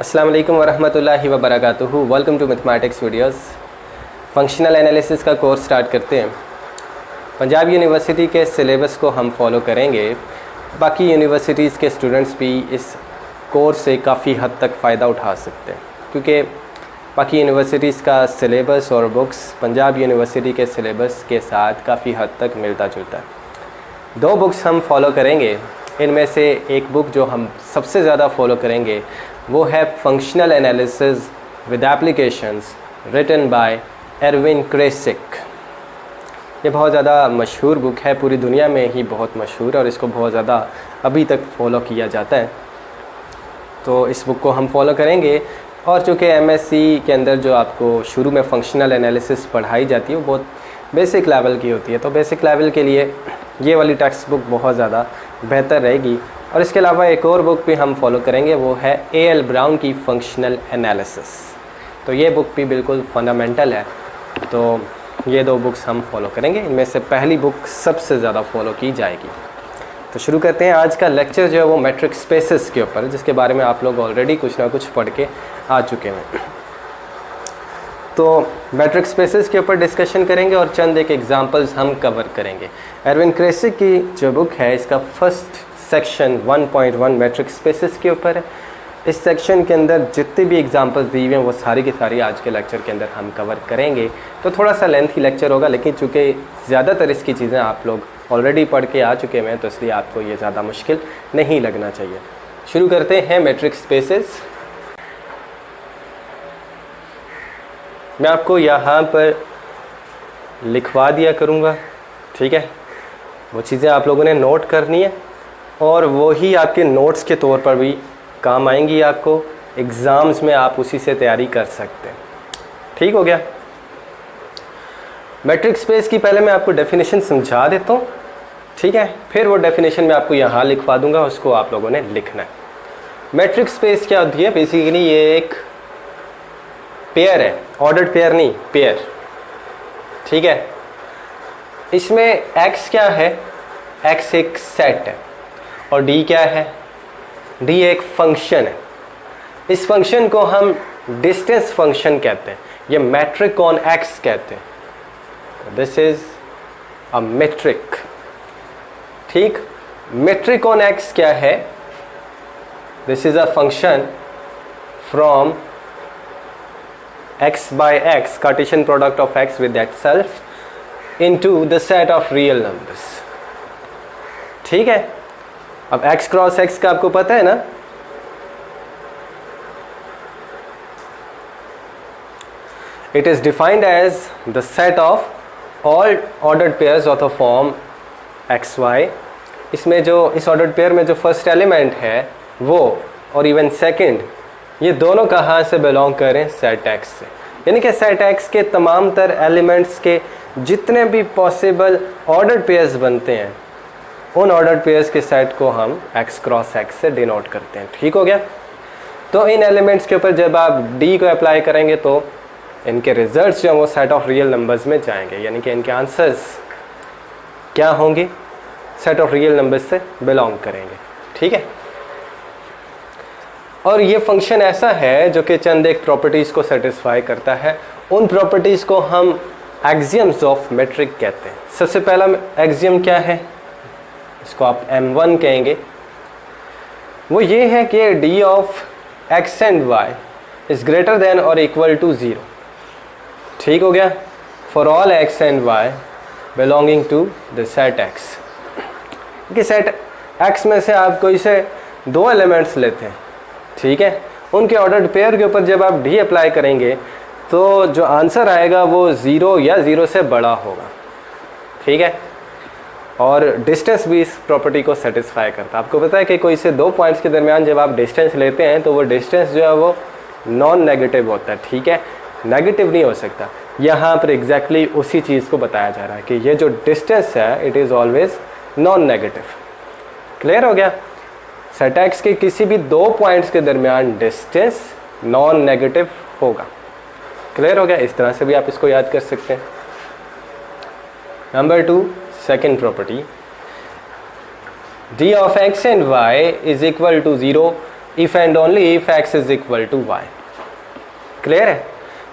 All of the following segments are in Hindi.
अस्सलाम वालेकुम वरहमतुल्लाहि वबरकातुहू। Welcome to mathematics videos. Functional analysis का कोर्स स्टार्ट करते हैं। पंजाब यूनिवर्सिटी के सिलेबस को हम फॉलो करेंगे। बाकी यूनिवर्सिटीज़ के स्टूडेंट्स भी इस कोर्स से काफ़ी हद तक फ़ायदा उठा सकते हैं, क्योंकि बाकी यूनिवर्सिटीज़ का सिलेबस और बुक्स पंजाब यूनिवर्सिटी के सिलेबस के साथ काफ़ी हद तक मिलता जुलता है। दो बुक्स हम फॉलो करेंगे। इनमें से एक बुक जो हम सबसे ज़्यादा फॉलो करेंगे वो है functional analysis with applications written by Erwin Kreyszig. ये बहुत ज़्यादा मशहूर बुक है, पूरी दुनिया में ही बहुत मशहूर है और इसको बहुत ज़्यादा अभी तक फॉलो किया जाता है। तो इस बुक को हम फॉलो करेंगे। और चूँकि एमएससी के अंदर जो आपको शुरू में फंक्शनल एनालिसिस पढ़ाई जाती है वो बहुत बेसिक लेवल की होती है, तो बेसिक लेवल के लिए ये वाली टेक्स्ट बुक बहुत ज़्यादा बेहतर रहेगी। और इसके अलावा एक और बुक भी हम फॉलो करेंगे, वो है ए.एल. ब्राउन की फंक्शनल एनालिसिस। तो ये बुक भी बिल्कुल फंडामेंटल है। तो ये दो बुक्स हम फॉलो करेंगे। इनमें से पहली बुक सबसे ज़्यादा फॉलो की जाएगी। तो शुरू करते हैं। आज का लेक्चर जो है वो मैट्रिक स्पेसेस के ऊपर, जिसके बारे में आप लोग ऑलरेडी कुछ ना कुछ पढ़ के आ चुके हैं। तो मैट्रिक स्पेसेस के ऊपर डिस्कशन करेंगे और चंद एक एग्जांपल्स हम कवर करेंगे। एरविन क्रेसिक की जो बुक है इसका फर्स्ट सेक्शन 1.1 मैट्रिक स्पेसेस के ऊपर है। इस सेक्शन के अंदर जितने भी एग्जांपल्स दी हुए हैं वो सारी की सारी आज के लेक्चर के अंदर हम कवर करेंगे। तो थोड़ा सा लेंथी लेक्चर होगा, लेकिन चूँकि ज़्यादातर इसकी चीज़ें आप लोग ऑलरेडी पढ़ के आ चुके हैं तो इसलिए आपको ये ज़्यादा मुश्किल नहीं लगना चाहिए। शुरू करते हैं मैट्रिक स्पेसेस। मैं आपको यहाँ पर लिखवा दिया करूँगा, ठीक है। वो चीज़ें आप लोगों ने नोट करनी है और वही आपके नोट्स के तौर पर भी काम आएंगी। आपको एग्ज़ाम्स में आप उसी से तैयारी कर सकते हैं, ठीक हो गया। मैट्रिक स्पेस की पहले मैं आपको डेफिनेशन समझा देता हूँ, ठीक है। फिर वो डेफिनेशन मैं आपको यहाँ लिखवा दूँगा, उसको आप लोगों ने लिखना है। मैट्रिक स्पेस क्या होती है? बेसिकली ये एक पेयर है, ऑर्डर्ड पेयर नहीं, पेयर, ठीक है। इसमें x क्या है? x एक सेट है और d क्या है? d एक फंक्शन है। इस फंक्शन को हम डिस्टेंस फंक्शन कहते हैं, ये मैट्रिक ऑन x कहते हैं। दिस इज अ मेट्रिक, ठीक। मेट्रिक ऑन x क्या है? This is a function from x by x, Cartesian product of x with itself into the set of real numbers, ठीक है। अब x क्रॉस x का आपको पता है ना? It is defined as the set of all ordered pairs of the form xy। इसमें जो इस ordered pair में जो फर्स्ट एलिमेंट है वो और इवन सेकंड, ये दोनों कहाँ से बिलोंग करें? सेट x से। यानी कि सेट x के तमाम तर एलिमेंट्स के जितने भी पॉसिबल ऑर्डर्ड पेयर्स बनते हैं उन ऑर्डर्ड पेयर्स के सेट को हम x क्रॉस x से डिनोट करते हैं, ठीक हो गया। तो इन एलिमेंट्स के ऊपर जब आप d को अप्लाई करेंगे तो इनके रिजल्ट्स जो हैं वो सेट ऑफ रियल नंबर्स में जाएंगे, यानी कि इनके आंसर्स क्या होंगे? सेट ऑफ रियल नंबर्स से बिलोंग करेंगे, ठीक है। और ये फंक्शन ऐसा है जो कि चंद एक प्रॉपर्टीज़ को सेटिस्फाई करता है। उन प्रॉपर्टीज़ को हम एक्सियम्स ऑफ मेट्रिक कहते हैं। सबसे पहला एक्सियम क्या है? इसको आप M1 कहेंगे। वो ये है कि d of x and y is greater than और इक्वल टू 0, ठीक हो गया। For all x and y belonging to the set x। कि सेट x में से आप कोई से दो एलिमेंट्स लेते हैं, ठीक है। उनके ऑर्डर्ड पेयर के ऊपर जब आप d अप्लाई करेंगे तो जो आंसर आएगा वो 0 या 0 से बड़ा होगा, ठीक है। और डिस्टेंस भी इस प्रॉपर्टी को सेटिस्फाई करता है। आपको पता है कि कोई से दो पॉइंट्स के दरमियान जब आप डिस्टेंस लेते हैं तो वो डिस्टेंस जो है वो नॉन नेगेटिव होता है, ठीक है, नेगेटिव नहीं हो सकता। यहाँ पर एग्जैक्टली उसी चीज़ को बताया जा रहा है कि ये जो डिस्टेंस है it is always non negative. Clear हो गया? सेट x के किसी भी दो पॉइंट्स के दरमियान डिस्टेंस नॉन नेगेटिव होगा। क्लियर हो गया? इस तरह से भी आप इसको याद कर सकते हैं। Number 2, second property, d of x and y is equal to 0 if and only if x is equal to y। Clear है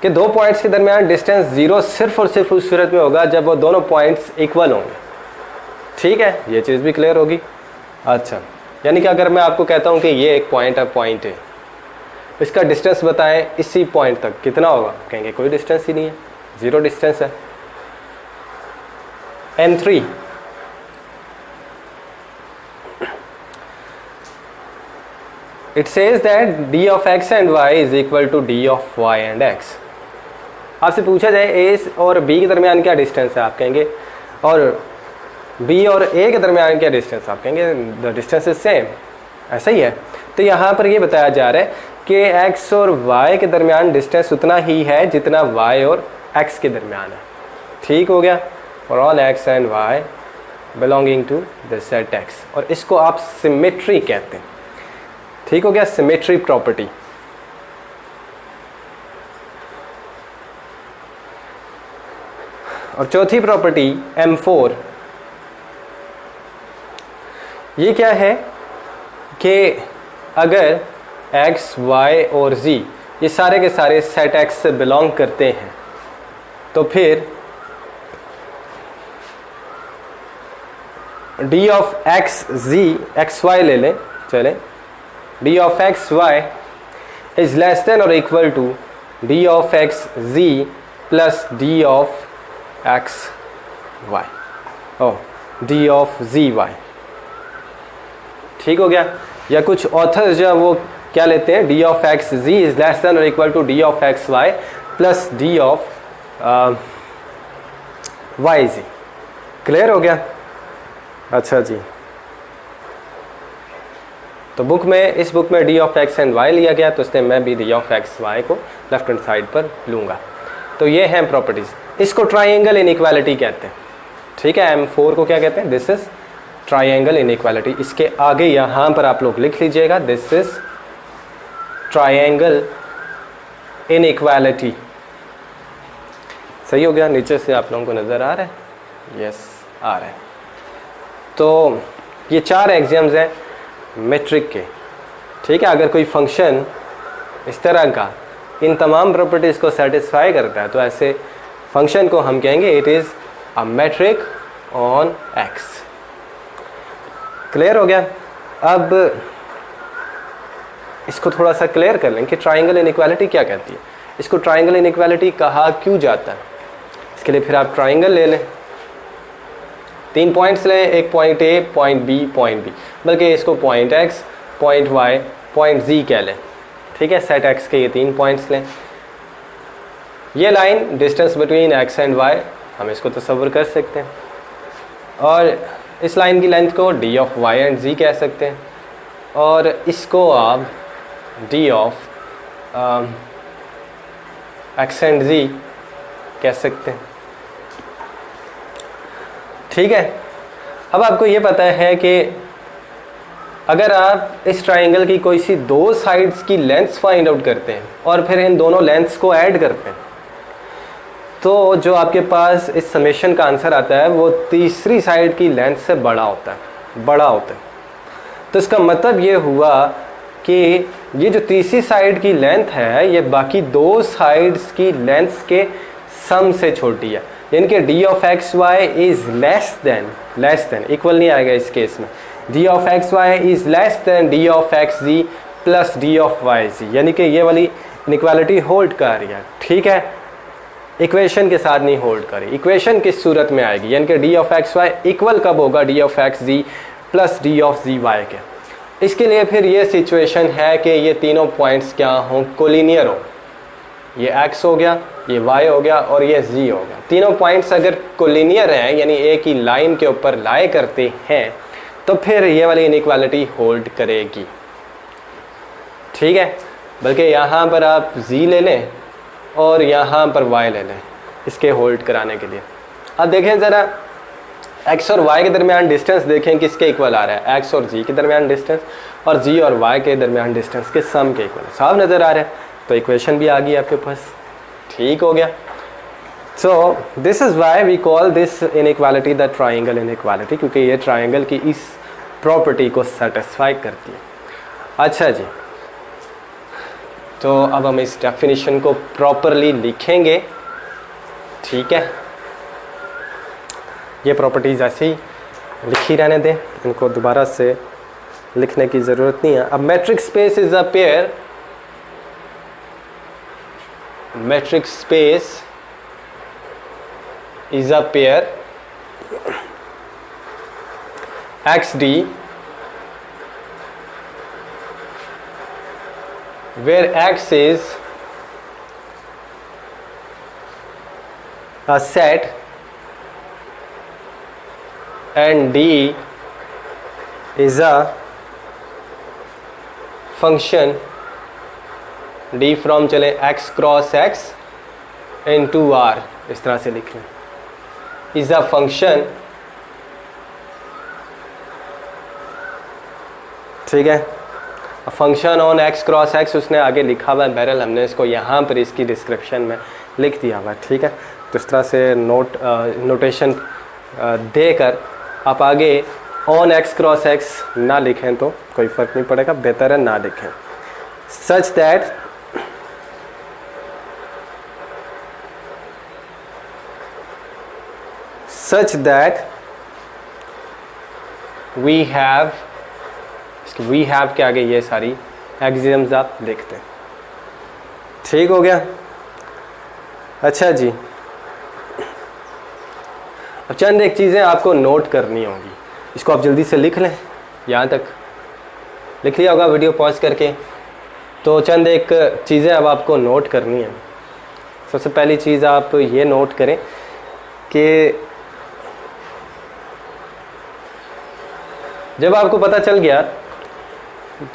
कि दो पॉइंट्स के दरमियान डिस्टेंस जीरो सिर्फ और सिर्फ उस सूरत में होगा जब वो दोनों पॉइंट्स इक्वल होंगे। ठीक है, ये चीज़ भी क्लियर होगी। अच्छा, यानी कि अगर मैं आपको कहता हूँ कि ये एक पॉइंट है, पॉइंट है, इसका डिस्टेंस बताएं इसी पॉइंट तक कितना होगा, कहेंगे कोई डिस्टेंस ही नहीं है, ज़ीरो डिस्टेंस है। n3 it says that d of x and y is equal to d of y and x। आपसे पूछा जाए a और b के दरमियान क्या डिस्टेंस है, आप कहेंगे, और b और a के दरमियान क्या डिस्टेंस, आप कहेंगे द डिस्टेंस इज सेम। ऐसा ही है। तो यहाँ पर ये बताया जा रहा है कि x और y के दरमियान डिस्टेंस उतना ही है जितना y और x के दरमियान है। ठीक हो गया, for all x and y belonging to the set x, और इसको आप सिमेट्री कहते हैं। ठीक हो गया, सिमेट्री प्रॉपर्टी। और चौथी प्रॉपर्टी M4, ये क्या है कि अगर x, y और z ये सारे के सारे सेट x से बिलोंग करते हैं तो फिर d of x z x y ले लें, चलें, d of x y is less than or equal to d of x z plus d of x y, oh d of z y। ठीक हो गया। या कुछ ऑथर्स जो वो क्या लेते हैं, d of x z is less than or equal to d of x y plus d of y z। Clear हो गया। अच्छा जी, तो बुक में, इस बुक में d of x and y लिया गया, तो इसलिए मैं भी d ऑफ x y को लेफ्ट हैंड साइड पर लूँगा। तो ये हैं प्रॉपर्टीज़, इसको ट्राइंगल इनइक्वालिटी कहते हैं। ठीक है, M4 को क्या कहते हैं, दिस इज ट्राइंगल इनइक्वालिटी। इसके आगे यहाँ पर आप लोग लिख लीजिएगा, दिस इज ट्राइंगल इनइक्वालिटी। सही हो गया, नीचे से आप लोगों को नज़र आ रहा है, यस आ रहा है। तो ये चार एग्जाम्स हैं मेट्रिक के। ठीक है, अगर कोई फंक्शन इस तरह का इन तमाम प्रॉपर्टीज़ को सेटिस्फाई करता है तो ऐसे फंक्शन को हम कहेंगे it is a metric on X. Clear हो गया। अब इसको थोड़ा सा क्लियर कर लें कि ट्राइंगल इनइक्वालिटी क्या कहती है, इसको ट्राइंगल इनइक्वालिटी कहा क्यों जाता है। इसके लिए फिर आप ट्राइंगल ले लें, तीन पॉइंट्स लें, एक point A, point B, point B, बल्कि इसको point X, point Y, point Z कह लें। ठीक है, सेट एक्स के ये तीन पॉइंट्स लें। ये line distance between X and Y, हम इसको तस्वर कर सकते हैं, और इस लाइन की लेंथ को डी ऑफ वाई एंड जी कह सकते हैं, और इसको आप डी ऑफ एक्स एंड जी कह सकते हैं। ठीक है, अब आपको ये पता है कि अगर आप इस ट्राइंगल की कोई सी दो साइड्स की लेंथ्स फाइंड आउट करते हैं और फिर इन दोनों लेंथ्स को ऐड करते हैं, तो जो आपके पास इस समेशन का आंसर आता है वो तीसरी साइड की लेंथ से बड़ा होता है, तो इसका मतलब ये हुआ कि ये जो तीसरी साइड की लेंथ है ये बाकी दो साइड्स की लेंथ्स के सम से छोटी है, यानी कि D of X Y is less than, equal नहीं आएगा इस केस में, D of X Y is less than D of X Z plus D of Y Z, यानी कि ये वाली इनइक्वालिटी होल्ड कर रही है। ठीक है, इक्वेशन के साथ नहीं होल्ड करी, इक्वेशन किस सूरत में आएगी, यानी कि D of X Y equal कब होगा D of X Z plus D of Z Y के। इसके लिए फिर ये सिचुएशन है कि ये तीनों पॉइंट्स क्या हों, कोलिनियर हो, ये x हो गया, ये y हो गया और ये z हो गया। तीनों पॉइंट्स अगर कोलिनियर हैं यानी एक ही लाइन के ऊपर लाए करते हैं तो फिर ये वाली इनइक्वालिटी होल्ड करेगी। ठीक है, बल्कि यहाँ पर आप z ले लें और यहाँ पर y ले लें इसके होल्ड कराने के लिए। अब देखें ज़रा x और y के दरमियान डिस्टेंस देखें किसके इक्वल आ रहा है, x और g के दरमियान डिस्टेंस और g और y के दरमियान डिस्टेंस के सम के इक्वल साफ नज़र आ रहा है, तो इक्वेशन भी आ गई आपके पास। ठीक हो गया। So this is why we call this inequality the triangle inequality, क्योंकि ये ट्राइंगल की इस प्रॉपर्टी को सेटिस्फाई करती है। अच्छा जी, तो अब हम इस डेफिनेशन को प्रॉपरली लिखेंगे, ठीक है। ये प्रॉपर्टीज़ ऐसे ही लिखी रहने दें, इनको दोबारा से लिखने की ज़रूरत नहीं है। अब matric space is a pair, matric space is a pair XD where X is a set and D is a function, D from चले X cross X into R, इस तरह से लिख लें, is a function, ठीक है। Function on x cross x उसने आगे लिखा हुआ है, बहरहाल हमने इसको यहाँ पर इसकी डिस्क्रिप्शन में लिख दिया हुआ है, ठीक है। तो इस तरह से नोटेशन देकर आप आगे ऑन एक्स क्रॉस एक्स ना लिखें तो कोई फ़र्क नहीं पड़ेगा, बेहतर है ना लिखें। such that we have के आगे ये सारी एक्सियम्स आप लिखते हैं, ठीक हो गया। अच्छा जी, अब चंद एक चीज़ें आपको नोट करनी होंगी, इसको आप जल्दी से लिख लें। यहाँ तक लिख लिया होगा वीडियो पॉज करके, तो चंद एक चीज़ें अब आपको नोट करनी है। सबसे पहली चीज़ आप ये नोट करें कि जब आपको पता चल गया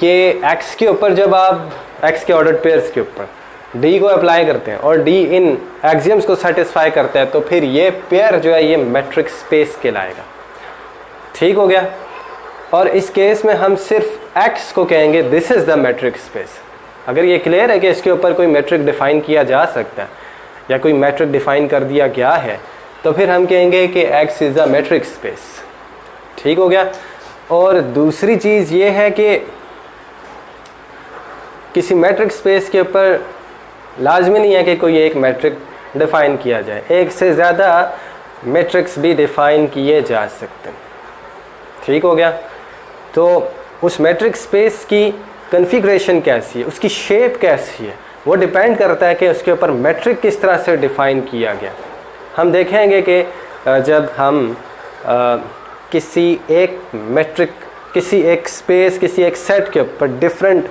कि x के ऊपर जब आप x के ऑर्डर पेयर्स के ऊपर d को अप्लाई करते हैं और d इन एक्सियम्स को सेटिस्फाई करता है, तो फिर ये पेयर जो है ये मैट्रिक स्पेस कहलाएगा, ठीक हो गया। और इस केस में हम सिर्फ x को कहेंगे this is the matric space. अगर ये क्लियर है कि इसके ऊपर कोई मैट्रिक डिफ़ाइन किया जा सकता है या कोई मैट्रिक डिफ़ाइन कर दिया गया है, तो फिर हम कहेंगे कि x is the matric space, ठीक हो गया। और दूसरी चीज़ ये है कि किसी मैट्रिक स्पेस के ऊपर लाजमी नहीं है कि कोई एक मैट्रिक डिफ़ाइन किया जाए, एक से ज़्यादा मैट्रिक्स भी डिफ़ाइन किए जा सकते हैं, ठीक हो गया। तो उस मैट्रिक स्पेस की कॉन्फ़िगरेशन कैसी है, उसकी शेप कैसी है, वो डिपेंड करता है कि उसके ऊपर मैट्रिक किस तरह से डिफ़ाइन किया गया। हम देखेंगे कि जब हम किसी एक मैट्रिक, किसी एक स्पेस, किसी एक सेट के ऊपर डिफरेंट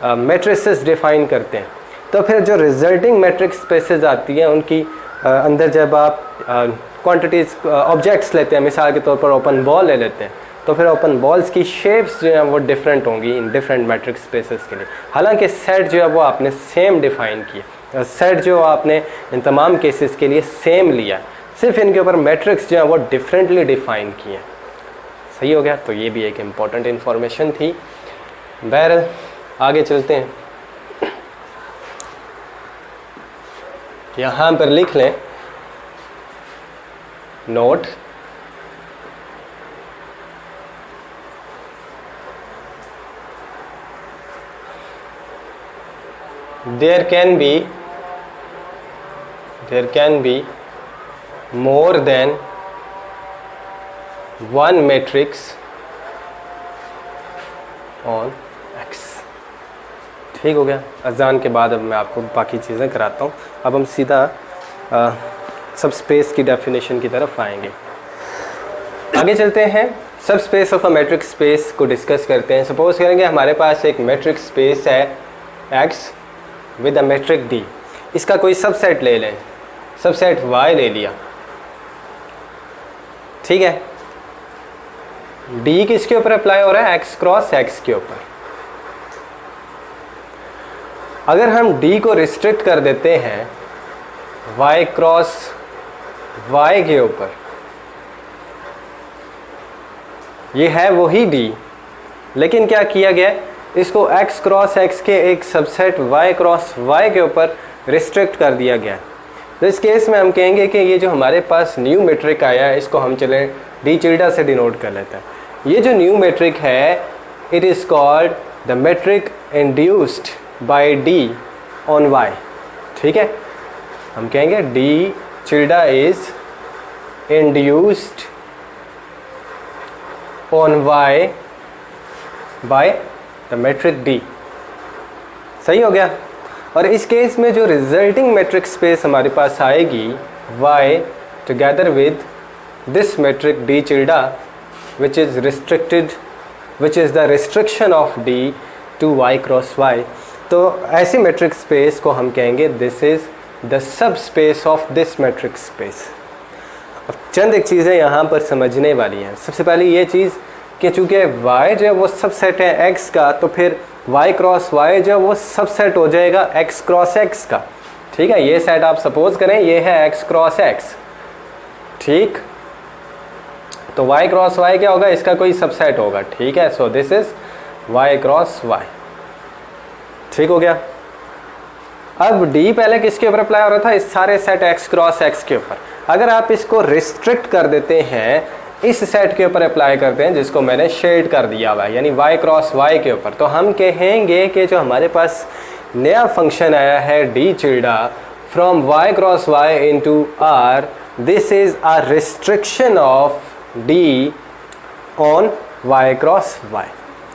मैट्रिसेस डिफ़ाइन करते हैं, तो फिर जो रिजल्टिंग मैट्रिक स्पेसेस आती हैं उनकी अंदर जब आप क्वांटिटीज़ ऑब्जेक्ट्स लेते हैं, मिसाल के तौर पर ओपन बॉल ले लेते हैं, तो फिर ओपन बॉल्स की शेप्स जो हैं वो डिफरेंट होंगी इन डिफरेंट मैट्रिक स्पेसेस के लिए। हालांकि सेट जो है वो आपने सेम डिफ़ाइन किया, सेट जो आपने इन तमाम केसेस के लिए सेम लिया, सिर्फ इनके ऊपर मैट्रिक्स जो है वो डिफरेंटली डिफ़ाइन किए, सही हो गया। तो ये भी एक इम्पॉर्टेंट इन्फॉर्मेशन थी। बहरहाल आगे चलते हैं, यहाँ पर लिख लें note, there can be more than one matrix on X, ठीक हो गया। अजान के बाद अब मैं आपको बाकी चीज़ें कराता हूँ। अब हम सीधा सब स्पेस की डेफिनेशन की तरफ आएंगे। आगे चलते हैं, सब space of a matric space को डिस्कस करते हैं। सपोज करेंगे हमारे पास एक मैट्रिक स्पेस है X with a matric D, इसका कोई सबसेट ले लें, सबसेट Y ले लिया, ठीक है। D किसके ऊपर अप्लाई हो रहा है, X क्रॉस X के ऊपर। अगर हम D को रिस्ट्रिक्ट कर देते हैं Y क्रॉस Y के ऊपर, ये है वही D, लेकिन क्या किया गया, इसको X क्रॉस X के एक सबसेट Y क्रॉस Y के ऊपर रिस्ट्रिक्ट कर दिया गया। तो इस केस में हम कहेंगे कि ये जो हमारे पास न्यू मैट्रिक आया है, इसको हम चलें D चिल्डा से डिनोट कर लेते हैं। ये जो न्यू मैट्रिक है, it is called the metric induced by D on Y, ठीक है। हम कहेंगे D tilde is induced on Y by the metric D. सही हो गया। और इस केस में जो रिजल्टिंग मैट्रिक स्पेस हमारे पास आएगी y together with this metric d tilde which is restricted, which is the restriction of d to y cross y। तो ऐसी मैट्रिक स्पेस को हम कहेंगे this is the subspace of this metric space. अब चंद एक चीज़ें यहाँ पर समझने वाली हैं। सबसे पहले ये चीज़ कि चूँकि y जो है वो सबसेट है x का, तो फिर y क्रॉस y जो वो सबसेट हो जाएगा x क्रॉस x का, ठीक है। ये सेट आप सपोज करें ये है x क्रॉस x, ठीक। तो y क्रॉस y क्या होगा, इसका कोई सबसेट होगा, ठीक है। So this is y cross y, ठीक हो गया। अब d पहले किसके ऊपर अप्लाई हो रहा था, इस सारे सेट x क्रॉस x के ऊपर। अगर आप इसको रिस्ट्रिक्ट कर देते हैं, इस सेट के ऊपर अप्लाई करते हैं जिसको मैंने शेड कर दिया हुआ है, यानी y क्रॉस y के ऊपर, तो हम कहेंगे कि जो हमारे पास नया फंक्शन आया है d tilde from y cross y into r, this is a restriction of d on y cross y,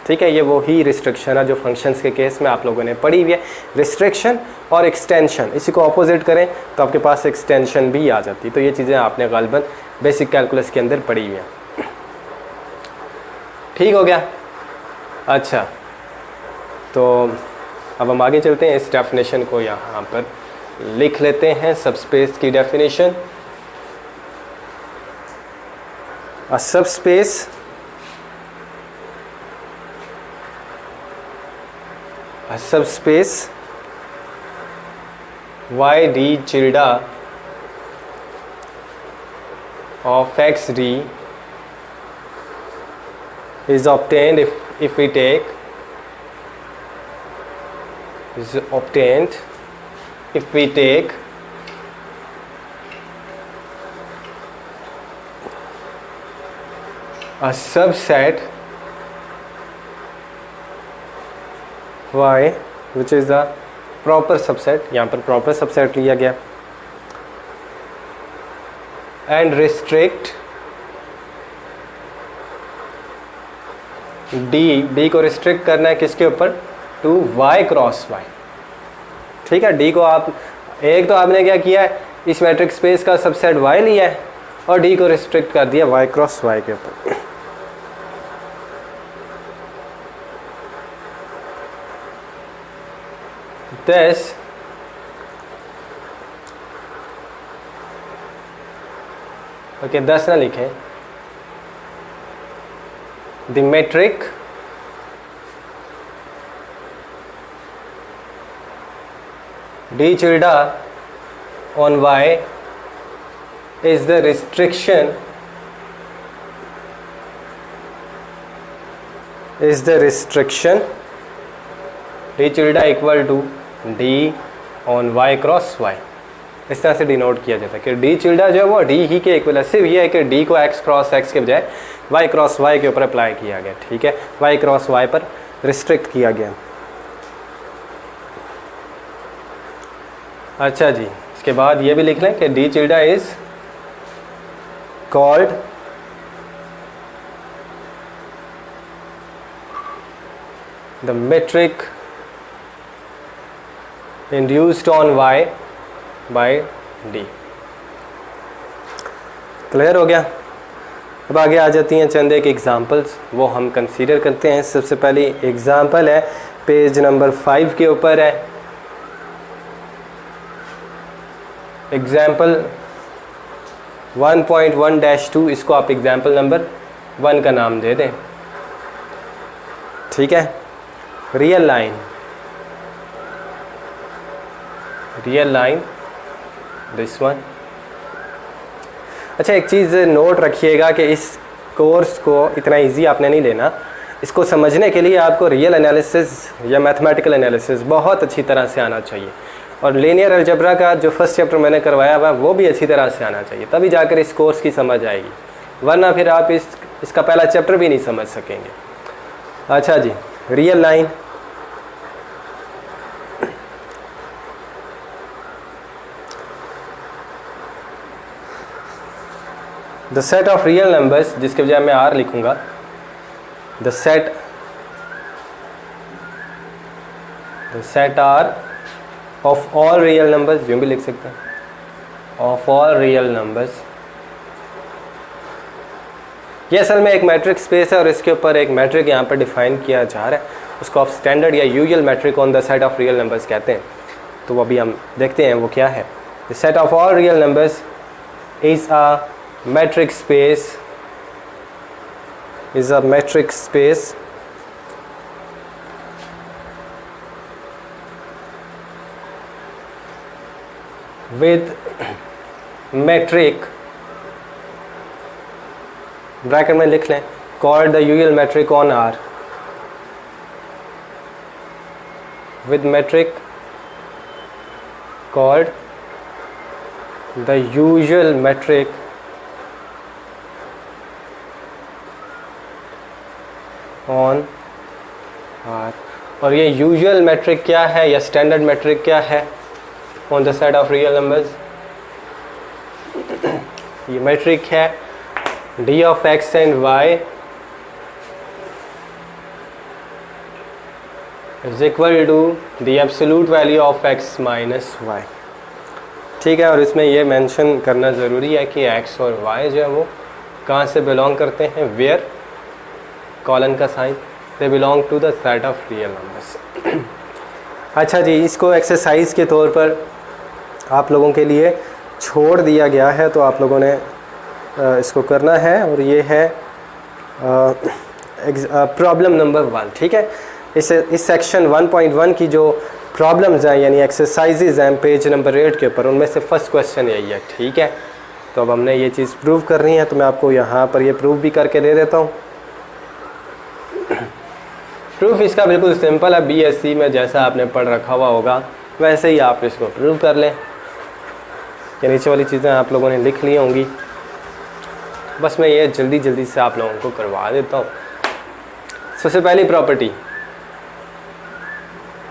ठीक है। ये वो ही रिस्ट्रिक्शन है जो फंक्शंस के केस में आप लोगों ने पढ़ी हुई है, रिस्ट्रिक्शन और एक्सटेंशन। इसी को अपोजिट करें तो आपके पास एक्सटेंशन भी आ जाती है। तो ये चीज़ें आपने गालिबन बेसिक कैलकुलस के अंदर पढ़ी हुई हैं, ठीक हो गया। अच्छा, तो अब हम आगे चलते हैं, इस डेफिनेशन को यहाँ पर लिख लेते हैं। सबस्पेस की definition, a subspace y d tilde of x d is obtained if we take a subset y which is the proper subset, यहाँ पर proper subset लिया गया, and restrict d को रिस्ट्रिक्ट करना है किसके ऊपर, टू y क्रॉस y, ठीक है। d को आप एक तो आपने क्या किया है, इस मैट्रिक स्पेस का सबसेट y लिया है और d को रिस्ट्रिक्ट कर दिया y क्रॉस y के ऊपर। Thus ओके 10 ना लिखें, the metric d tilde on y is the restriction d tilde equal to d on y cross y। इस तरह से डिनोट किया जाता है कि d चिल्डा जो है वो d ही के इक्वल है। सिर्फ ये है कि d को x क्रॉस x के बजाय y क्रॉस y के ऊपर अप्लाई किया गया, ठीक है, y क्रॉस y पर रिस्ट्रिक्ट किया गया। अच्छा जी, इसके बाद ये भी लिख लें कि d tilde is called the metric induced on y by d। Clear हो गया। अब आगे आ जाती हैं चंद एक एग्जांपल्स, वो हम कंसीडर करते हैं। सबसे पहली एग्जांपल है पेज नंबर 5 के ऊपर है, एग्जांपल 1.1-2, इसको आप एग्जांपल नंबर 1 का नाम दे दें, ठीक है। Real line this one. अच्छा, एक चीज़ नोट रखिएगा कि इस कोर्स को इतना इजी आपने नहीं लेना। इसको समझने के लिए आपको रियल एनालिसिस या मैथमेटिकल एनालिसिस बहुत अच्छी तरह से आना चाहिए, और लीनियर अलजेब्रा का जो फर्स्ट चैप्टर मैंने करवाया हुआ वो भी अच्छी तरह से आना चाहिए, तभी जाकर इस कोर्स की समझ आएगी, वरना फिर आप इसका पहला चैप्टर भी नहीं समझ सकेंगे। अच्छा जी, real line the set of real numbers, जिसके बजाय मैं आर लिखूंगा, the set R of all real numbers, यूँ भी लिख सकते हैं, ऑफ ऑल रियल नंबर्स। ये असल में एक मैट्रिक स्पेस है और इसके ऊपर एक मैट्रिक यहाँ पर डिफाइन किया जा रहा है, उसको आप स्टैंडर्ड या usual metric on the set of real numbers कहते हैं। तो वो अभी हम देखते हैं वो क्या है। The set of all real numbers is a matric space, with metric, bracket में लिख लें, called the usual metric on R, with metric called the usual metric on R। और ये यूजुअल मेट्रिक क्या है या स्टैंडर्ड मेट्रिक क्या है on the set of real numbers? ये मेट्रिक है D of X and Y is equal to the absolute value of X minus Y. ठीक है, और इसमें ये मेंशन करना ज़रूरी है कि एक्स और वाई जो है वो कहाँ से बिलोंग करते हैं, वेयर, कॉलन का sign, they belong to the set of real numbers. अच्छा जी, इसको एक्सरसाइज के तौर पर आप लोगों के लिए छोड़ दिया गया है, तो आप लोगों ने इसको करना है, और ये है प्रॉब्लम नंबर 1। ठीक है, इस सेक्शन 1.1 की जो प्रॉब्लम्स हैं यानी एक्सरसाइजेज हैं पेज नंबर 8 के ऊपर, उनमें से फर्स्ट क्वेश्चन यही है। ठीक है, तो अब हमने ये चीज़ प्रूव करनी है, तो मैं आपको यहाँ पर ये प्रूव भी करके दे देता हूँ। प्रूफ इसका बिल्कुल सिंपल है, बीएससी में जैसा आपने पढ़ रखा हुआ होगा वैसे ही आप इसको प्रूव कर लें। ये नीचे वाली चीज़ें आप लोगों ने लिख ली होंगी, बस मैं ये जल्दी से आप लोगों को करवा देता हूँ। सबसे पहली प्रॉपर्टी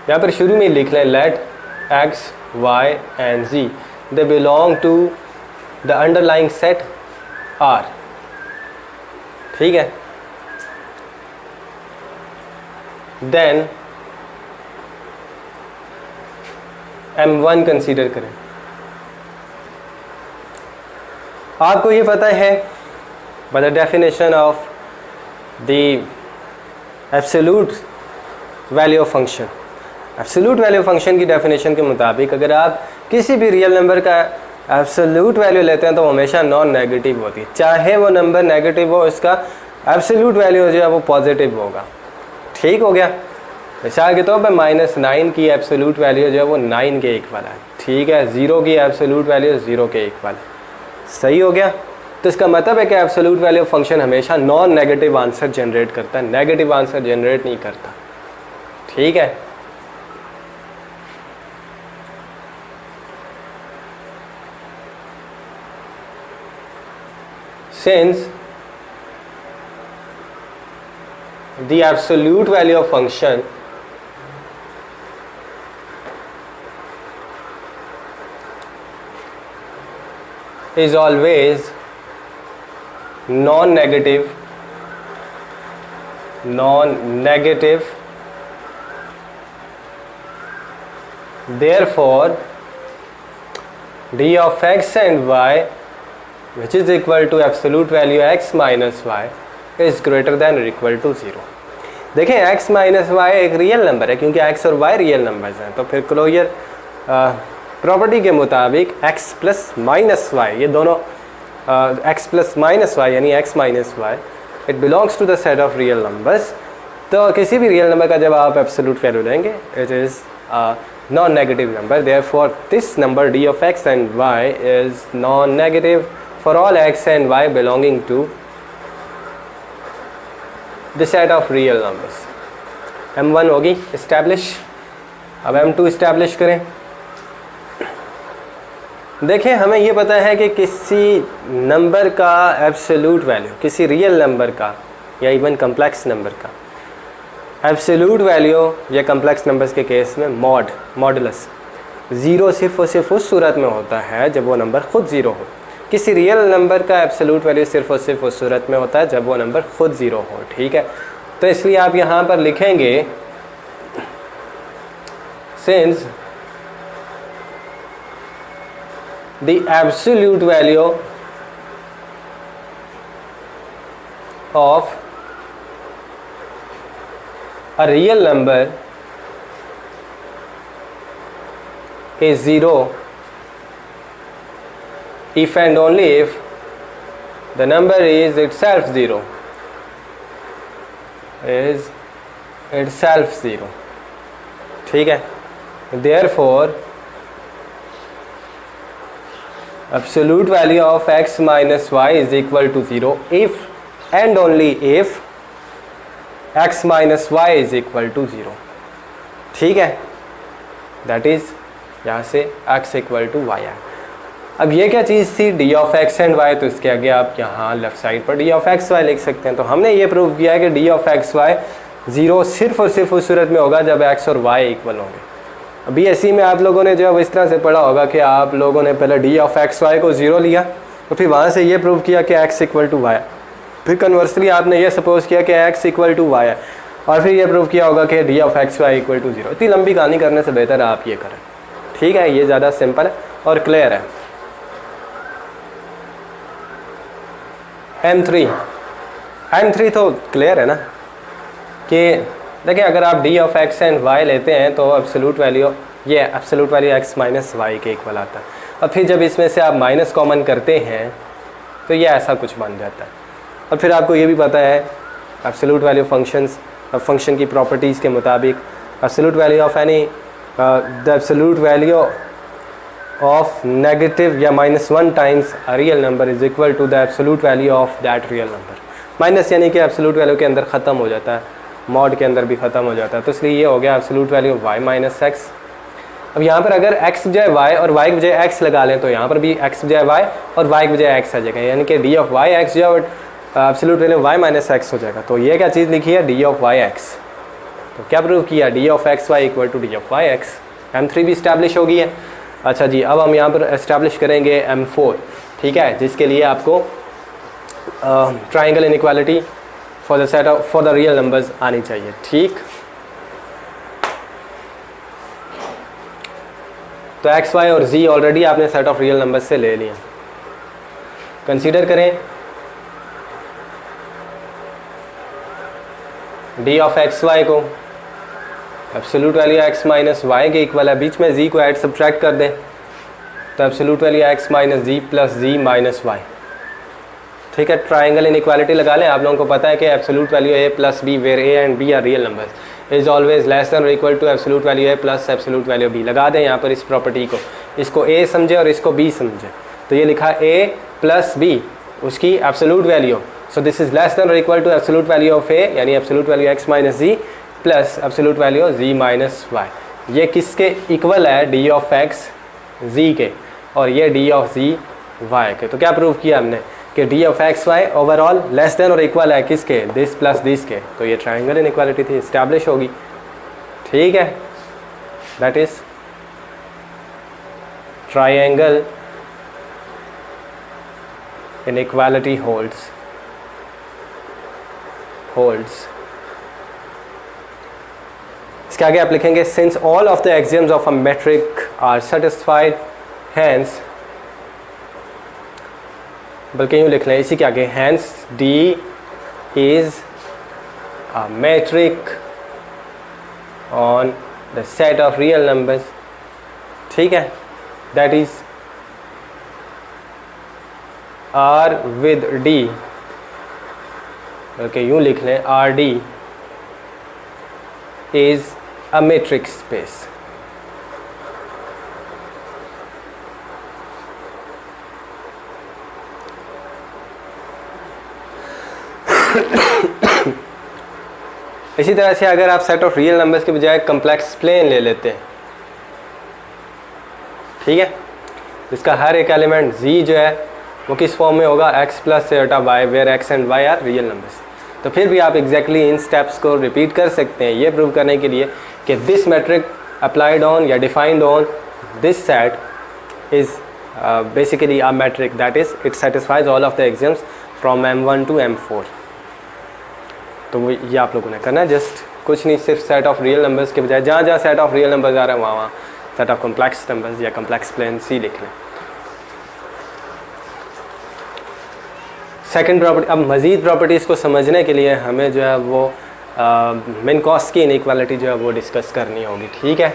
यहाँ पर शुरू में लिख लें, let X Y and Z they belong to the underlying set R. ठीक है, देन M1 कंसीडर करें। आपको ये पता है by the definition of the absolute value of function, absolute value function की डेफिनेशन के मुताबिक अगर आप किसी भी रियल नंबर का एब्सोल्यूट वैल्यू लेते हैं तो वो हमेशा नॉन नेगेटिव होती है, चाहे वो नंबर नेगेटिव हो, इसका एब्सोल्यूट वैल्यू जो है वो पॉजिटिव होगा। ठीक हो गया, मिसाल के तौर पर -9 की एब्सोल्यूट वैल्यू जो है वो 9 के इक्वल है। ठीक है, 0 की एब्सोल्यूट वैल्यू 0 के इक्वल है। सही हो गया, तो इसका मतलब है कि एब्सोल्यूट वैल्यू फंक्शन हमेशा नॉन नेगेटिव आंसर जनरेट करता है, नेगेटिव आंसर जनरेट नहीं करता। ठीक है, since the absolute value of function is always non-negative, therefore d of x and y which is equal to absolute value x minus y is greater than or equal to 0। देखें x माइनस वाई एक रियल नंबर है क्योंकि x और y रियल नंबर्स हैं, तो फिर क्लोजर प्रॉपर्टी के मुताबिक x प्लस माइनस वाई, ये दोनों x प्लस माइनस वाई यानी x minus Y it belongs to the set of real numbers. तो किसी भी रियल नंबर का जब आप एब्सोल्यूट वैल्यू लेंगे it is non negative number, therefore this number d of x and y is non negative for all x and y belonging to the set of real numbers। M1 होगी इस्टेब्लिश। अब M2 इस्टेब्लिश करें। देखें, हमें ये पता है कि किसी नंबर का एब्सोल्यूट वैल्यू, किसी रियल नंबर का या इवन कम्प्लेक्स नंबर का एब्सोल्यूट वैल्यू या कम्प्लेक्स नंबर्स के केस में मॉडुलस 0 सिर्फ और सिर्फ उस सूरत में होता है जब वो नंबर ख़ुद 0 हो। किसी रियल नंबर का एब्सोल्यूट वैल्यू सिर्फ और सिर्फ उस सूरत में होता है जब वो नंबर खुद ज़ीरो हो, ठीक है। तो इसलिए आप यहाँ पर लिखेंगे since the absolute value of a real number is zero if and only if the number is itself zero, ठीक है। therefore absolute value of x minus y is equal to zero if and only if x minus Y is equal to zero, ठीक है। दैट इज़ यहाँ से x इक्वल टू वाई है। अब ये क्या चीज़ थी, D of X and Y, तो इसके आगे आप यहाँ लेफ्ट साइड पर डी ऑफ एक्स वाई लिख सकते हैं। तो हमने ये प्रूव किया है कि D of X Y zero सिर्फ और सिर्फ उस सूरत में होगा जब x और y इक्वल होंगे। अभी ऐसी में आप लोगों ने जब इस तरह से पढ़ा होगा कि आप लोगों ने पहले डी ऑफ एक्स वाई को ज़ीरो लिया, तो फिर वहाँ से ये प्रूव किया कि x इक्वल टू वाई, फिर कन्वर्सली आपने ये सपोज किया कि x इक्वल टू वाई है, और फिर ये प्रूव किया होगा कि D of X Y equal to zero. इतनी लंबी कहानी करने से बेहतर है आप ये करें, ठीक है। ये ज़्यादा सिंपल है और क्लियर है। M3 तो क्लियर है ना कि देखिए अगर आप D of X and Y लेते हैं तो एब्सोल्यूट वैल्यू, ये absolute value x minus Y के इक्वल आता है, और फिर जब इसमें से आप माइनस कॉमन करते हैं तो ये ऐसा कुछ बन जाता है। और फिर आपको ये भी पता है एब्सोल्यूट वैल्यू फंक्शन की प्रॉपर्टीज़ के मुताबिक absolute value of any the absolute value of negative या -1 times a real number is equal to the absolute value of that real number. Minus यानी कि एब्सोल्यूट वैल्यू के अंदर ख़त्म हो जाता है, मॉड के अंदर भी ख़त्म हो जाता है, तो इसलिए ये हो गया absolute value of y minus x. अब यहाँ पर अगर x बजाय y और y के बजाय x लगा लें तो यहाँ पर भी x बजाय y और y के बजाय x आ जाएगा, यानी कि डी ऑफ वाई एक्स जो absolute value y minus x हो जाएगा। तो ये क्या चीज़ लिखी है, डी ऑफ वाई एक्स। तो क्या प्रूव किया, D of X Y equal to D of Y X. M3 भी इस्टेब्लिश हो गई है। अच्छा जी, अब हम यहाँ पर इस्टेब्लिश करेंगे M4, ठीक है, जिसके लिए आपको triangle inequality for the set of for the real numbers आनी चाहिए, ठीक। तो एक्स वाई और z ऑलरेडी आपने सेट ऑफ रियल नंबर्स से ले लिया। कंसीडर करें डी ऑफ एक्स वाई को, absolute value x minus Y के इक्वल है, बीच में z को ऐड सब्ट्रैक्ट कर दें तो absolute value x minus Z plus z minus Y, ठीक है। ट्राइंगल इनइक्वालिटी लगा लें। आप लोगों को पता है कि absolute value a plus b where a and b are real numbers is always less than और equal to absolute value a plus absolute value b। लगा दें यहाँ पर इस प्रॉपर्टी को, इसको a समझे और इसको b समझे। तो ये लिखा a प्लस b, उसकी absolute value, so this is less than और equal to absolute value of a, यानी absolute value x minus Z plus absolute value z minus Y. ये किसके इक्वल है, डी ऑफ x z के, और ये डी ऑफ z y के। तो क्या प्रूव किया हमने कि D of X Y overall less than और इक्वल है किसके, दिस प्लस दिस के। तो ये ट्राइंगल इनइक्वालिटी थी, इस्टेब्लिश होगी, ठीक है। That is triangle inequality holds इसके आगे आप लिखेंगे since all of the axioms of a metric are satisfied hence, बल्कि यूँ लिख लें इसी के आगे, hence D is a metric on the set of real numbers, ठीक है। That is R with D, बल्कि यूँ लिख लें R D is a metric space. इसी तरह से अगर आप सेट ऑफ रियल नंबर्स के बजाय कम्प्लेक्स प्लेन ले लेते हैं, ठीक है, इसका हर एक एलिमेंट z जो है वो किस फॉर्म में होगा, x प्लस सेटा y where x and y are real numbers. तो फिर भी आप एग्जैक्टली इन स्टेप्स को रिपीट कर सकते हैं ये प्रूव करने के लिए कि दिस मैट्रिक अप्लाइड ऑन या defined on this set is basically a metric, that is it satisfies all of the exams from M1 to M4. तो वो ये आप लोगों ने करना है, जस्ट कुछ नहीं, सिर्फ सेट ऑफ रियल नंबर्स के बजाय जहाँ जहाँ सेट ऑफ रियल नंबर्स आ रहे हैं वहाँ सेट ऑफ कॉम्प्लेक्स नंबर्स या कॉम्प्लेक्स प्लेन सी लिख लें। सेकंड प्रॉपर्टी, अब मज़ीद प्रॉपर्टीज़ को समझने के लिए हमें जो है वो मिनकॉस्की इनइक्वालिटी जो है वो डिस्कस करनी होगी, ठीक है।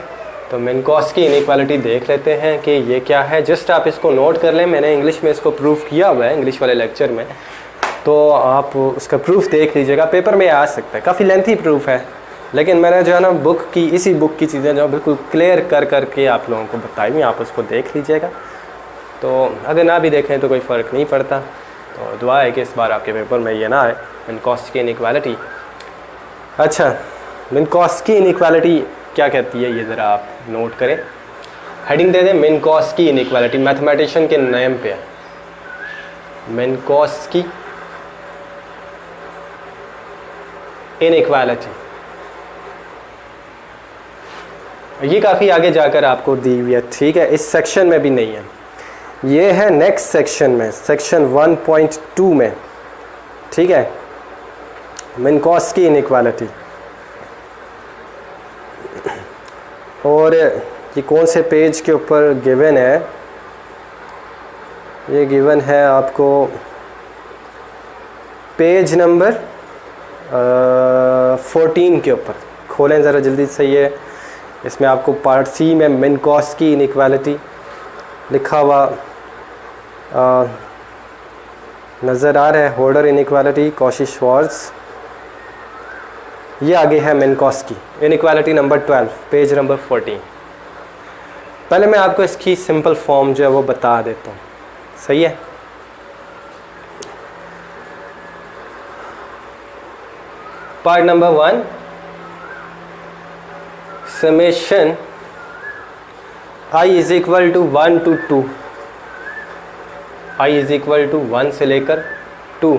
तो मिनकॉस्की इनइक्वालिटी देख लेते हैं कि ये क्या है, जस्ट आप इसको नोट कर लें। मैंने इंग्लिश में इसको प्रूफ किया हुआ है इंग्लिश वाले लेक्चर में, तो आप उसका प्रूफ देख लीजिएगा, पेपर में आ सकता है, काफ़ी लेंथी प्रूफ है, लेकिन मैंने जो है ना बुक की, इसी बुक की चीज़ें जो बिल्कुल क्लियर कर करके आप लोगों को बताई हुई, आप उसको देख लीजिएगा। तो अगर ना भी देखें तो कोई फ़र्क नहीं पड़ता। तो दुआ है कि इस बार आपके पेपर में ये ना आए मिनकॉस्की इनइक्वालिटी। अच्छा, मिनकॉस्की इनइक्वालिटी क्या कहती है ये ज़रा आप नोट करें, हेडिंग दे दें मिनकॉस्की इनइक्वालिटी, मैथमेटिशियन के नेम पे है मिनकॉस्की इनइक्वालिटी। ये काफ़ी आगे जाकर आपको दी हुई है, ठीक है, इस सेक्शन में भी नहीं है, ये है नेक्स्ट सेक्शन में, सेक्शन 1.2 में, ठीक है, मिनकॉस्की इनइक्वालिटी। और ये कौन से पेज के ऊपर गिवन है, ये गिवन है आपको पेज नंबर 14 के ऊपर। खोलें ज़रा जल्दी से, ये इसमें आपको पार्ट सी में मिनकॉस्की इनइक्वालिटी लिखा हुआ नज़र आ रहा है, होल्डर इनइक्वालिटी, कॉशी-श्वार्ट्ज़, ये आगे है मिनकॉस्की इनइक्वालिटी नंबर 12, पेज नंबर 14। पहले मैं आपको इसकी सिंपल फॉर्म जो है वो बता देता हूँ, सही है। Part number 1, summation i is equal to 1 to 2, i is equal to 1 से लेकर 2,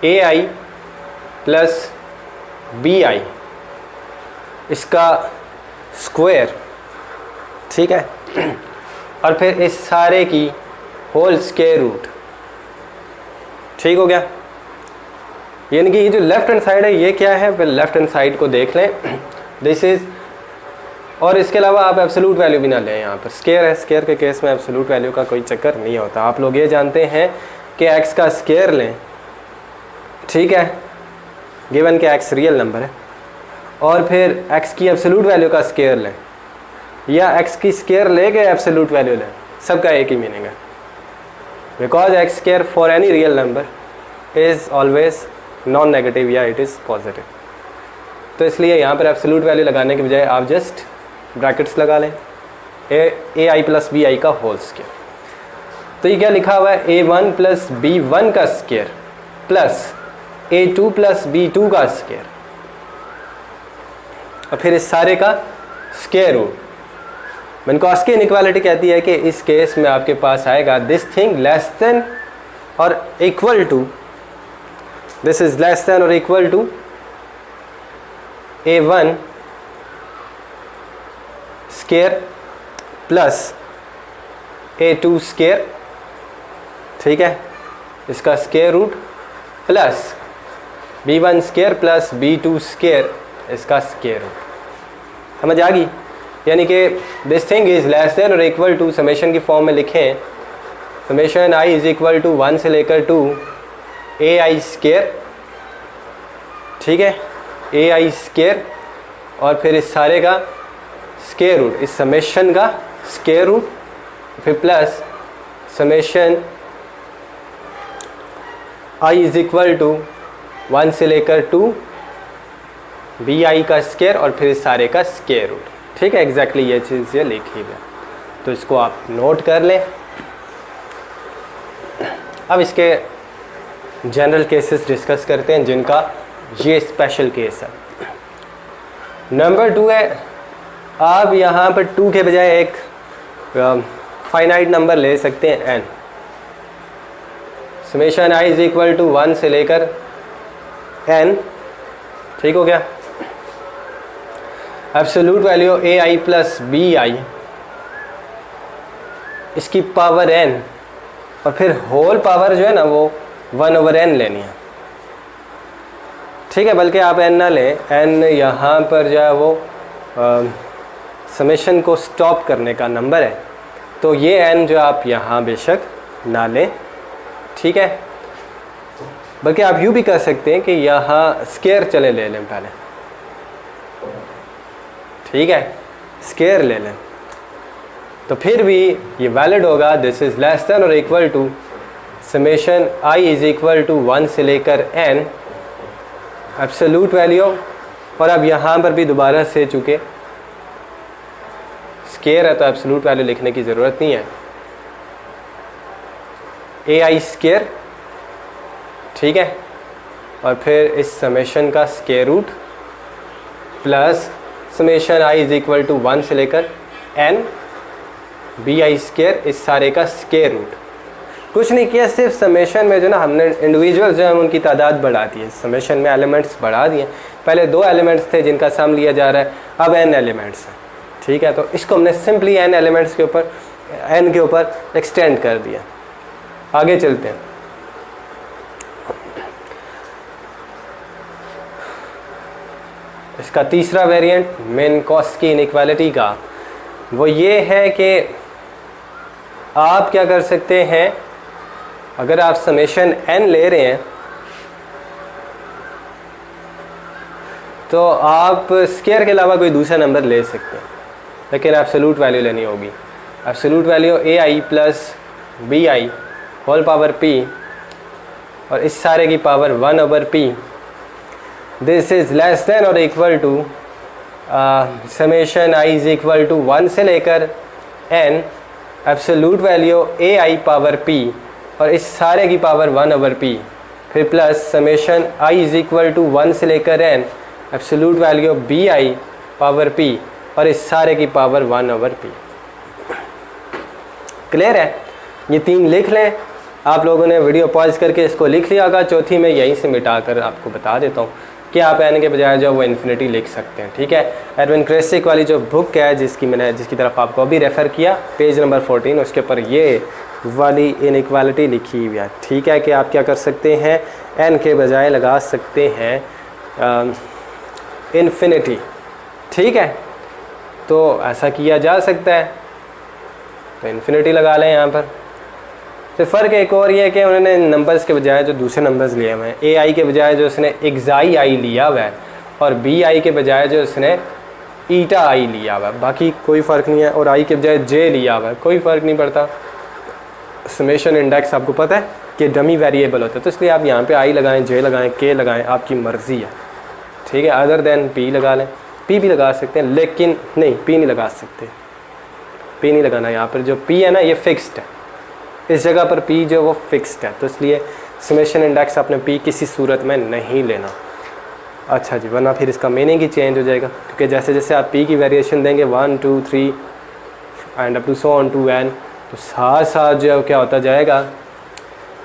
ai प्लस bi इसका स्क्वायर, ठीक है, और फिर इस सारे की होल स्क्वायर रूट, ठीक हो गया। यानी कि ये जो लेफ्ट हैंड साइड है ये क्या है, फिर लेफ्ट हैंड साइड को देख लें, दिस इज़, और इसके अलावा आप एब्सोल्यूट वैल्यू भी ना लें, यहाँ पर स्क्वायर है, स्क्वायर के केस में एब्सोल्यूट वैल्यू का कोई चक्कर नहीं होता। आप लोग ये जानते हैं कि x का स्क्वायर लें, ठीक है, गिवन के x रियल नंबर है, और फिर x की एब्सोल्यूट वैल्यू का स्क्वायर लें, या x की स्क्वायर लेके एब्सोल्यूट वैल्यू लें, सबका एक ही मीनिंग है, because x square for any real number is always non negative या इट इज़ पॉजिटिव। तो इसलिए यहाँ पर एब्सोल्यूट वैल्यू लगाने के बजाय आप जस्ट ब्रैकेट्स लगा लें, ए आई प्लस बी आई का होल स्क्वायर। तो ये क्या लिखा हुआ है, a1 प्लस b1 का square plus a2 plus b2 का स्क्वायर, और फिर इस सारे का स्क्वायर रूट। मिनकॉस्की इनइक्वालिटी कहती है कि इस केस में आपके पास आएगा दिस थिंग लेस देन और equal to, this is less than और equal to a1 square plus a2 square, ठीक है, इसका square root plus b1 square plus b2 square, इसका स्क्वायर रूट। समझ आ गई? यानी कि this thing is less than और इक्वल टू, समेशन की फॉर्म में लिखें, summation i is equal to 1 से लेकर 2 ai स्क्वायर, ठीक है, ai स्क्वायर, और फिर इस सारे का स्क्वायर रूट, इस समेशन का स्क्वायर रूट, फिर plus summation i is equal to 1 से लेकर 2 bi का स्क्वायर, और फिर इस सारे का स्क्वायर रूट, ठीक है। एग्जैक्टली ये चीज़ ये लिखी है, तो इसको आप नोट कर लें। अब इसके जनरल केसेस डिस्कस करते हैं जिनका ये स्पेशल केस है। नंबर 2 है, आप यहाँ पर 2 के बजाय एक फाइनाइट नंबर ले सकते हैं n, summation i is equal to 1 से लेकर n, ठीक हो गया। Absolute value A I plus B I, इसकी पावर n, और फिर होल पावर जो है ना वो 1/n लेनी है। ठीक है, बल्कि आप n ना लें, n यहाँ पर जो है वो समेशन को स्टॉप करने का नंबर है, तो ये n जो आप यहाँ बेशक ना लें। ठीक है, बल्कि आप यूँ भी कर सकते हैं कि यहाँ स्केयर चले ले लें पहले। ठीक है, स्केयर ले लें तो फिर भी ये वैलिड होगा। दिस इज़ लेस देन और equal to summation I is equal to 1 से लेकर n एब्सोल्यूट वैल्यू। और अब यहाँ पर भी दोबारा से चूँकि स्केयर है तो एब्सोल्यूट वैल्यू लिखने की ज़रूरत नहीं है, ए आई स्केयर। ठीक है, और फिर इस समेशन का square root plus summation I is equal to 1 से लेकर n बी आई स्केयर, इस सारे का स्केयर रूट। कुछ नहीं किया, सिर्फ समेशन में जो ना हमने इंडिविजुअल जो है उनकी तादाद बढ़ा दी है। समेशन में एलिमेंट्स बढ़ा दिए, पहले 2 एलिमेंट्स थे जिनका सम लिया जा रहा है, अब n एलिमेंट्स हैं। ठीक है, तो इसको हमने सिंपली n एलिमेंट्स के ऊपर n के ऊपर एक्सटेंड कर दिया। आगे चलते हैं। इसका तीसरा वेरिएंट मिन्कॉस्की इनइक्वालिटी का वो ये है कि आप क्या कर सकते हैं, अगर आप समेशन n ले रहे हैं तो आप स्केयर के अलावा कोई दूसरा नंबर ले सकते हैं, लेकिन एब्सोल्यूट वैल्यू लेनी होगी। Absolute value A I plus B I whole power p, और इस सारे की power 1/p। This is less than और equal to summation I is equal to 1 से लेकर n absolute value A I power p, और इस सारे की पावर 1/p, फिर plus summation I is equal to 1 से लेकर n absolute value B I power p, और इस सारे की पावर 1/p। क्लियर है? ये 3 लिख लें। आप लोगों ने वीडियो पॉज करके इसको लिख लिया होगा। चौथी मैं यहीं से मिटा कर आपको बता देता हूँ कि आप n के बजाय जो वो इन्फिनिटी लिख सकते हैं। ठीक है, एडविन क्रेसिक वाली जो बुक है जिसकी तरफ आपको अभी रेफ़र किया, पेज नंबर 14, उसके ऊपर ये वाली इनइक्वालिटी लिखी हुई है। ठीक है, कि आप क्या कर सकते हैं, n के बजाय लगा सकते हैं इन्फिनिटी। ठीक है, तो ऐसा किया जा सकता है, तो इन्फिनिटी लगा लें यहाँ पर। तो फ़र्क एक और ये है कि उन्होंने नंबर्स के बजाय जो दूसरे नंबर्स लिए हुए हैं, ए आई के बजाय जो उसने एक्साई आई लिया हुआ है, और बी आई के बजाय जो उसने ईटा आई लिया हुआ है, बाकी कोई फ़र्क नहीं है। और आई के बजाय जे लिया हुआ है, कोई फ़र्क नहीं पड़ता। समेशन इंडेक्स आपको पता है कि डमी वेरिएबल होता है, तो इसलिए आप यहाँ पे आई लगाएं, जे लगाएं, के लगाएं, आपकी मर्ज़ी है। ठीक है, अदर देन पी लगा लें, पी भी लगा सकते हैं, लेकिन नहीं, पी नहीं लगा सकते, पी नहीं लगाना। यहाँ पर जो पी है ना ये फिक्स्ड है, इस जगह पर p जो वो फिक्स्ड है, तो इसलिए समेशन इंडेक्स आपने p किसी सूरत में नहीं लेना। अच्छा जी, वरना फिर इसका मीनिंग ही चेंज हो जाएगा, क्योंकि जैसे जैसे आप p की वेरिएशन देंगे 1 2 3 and up to so on to n, तो साथ साथ जो है क्या होता जाएगा,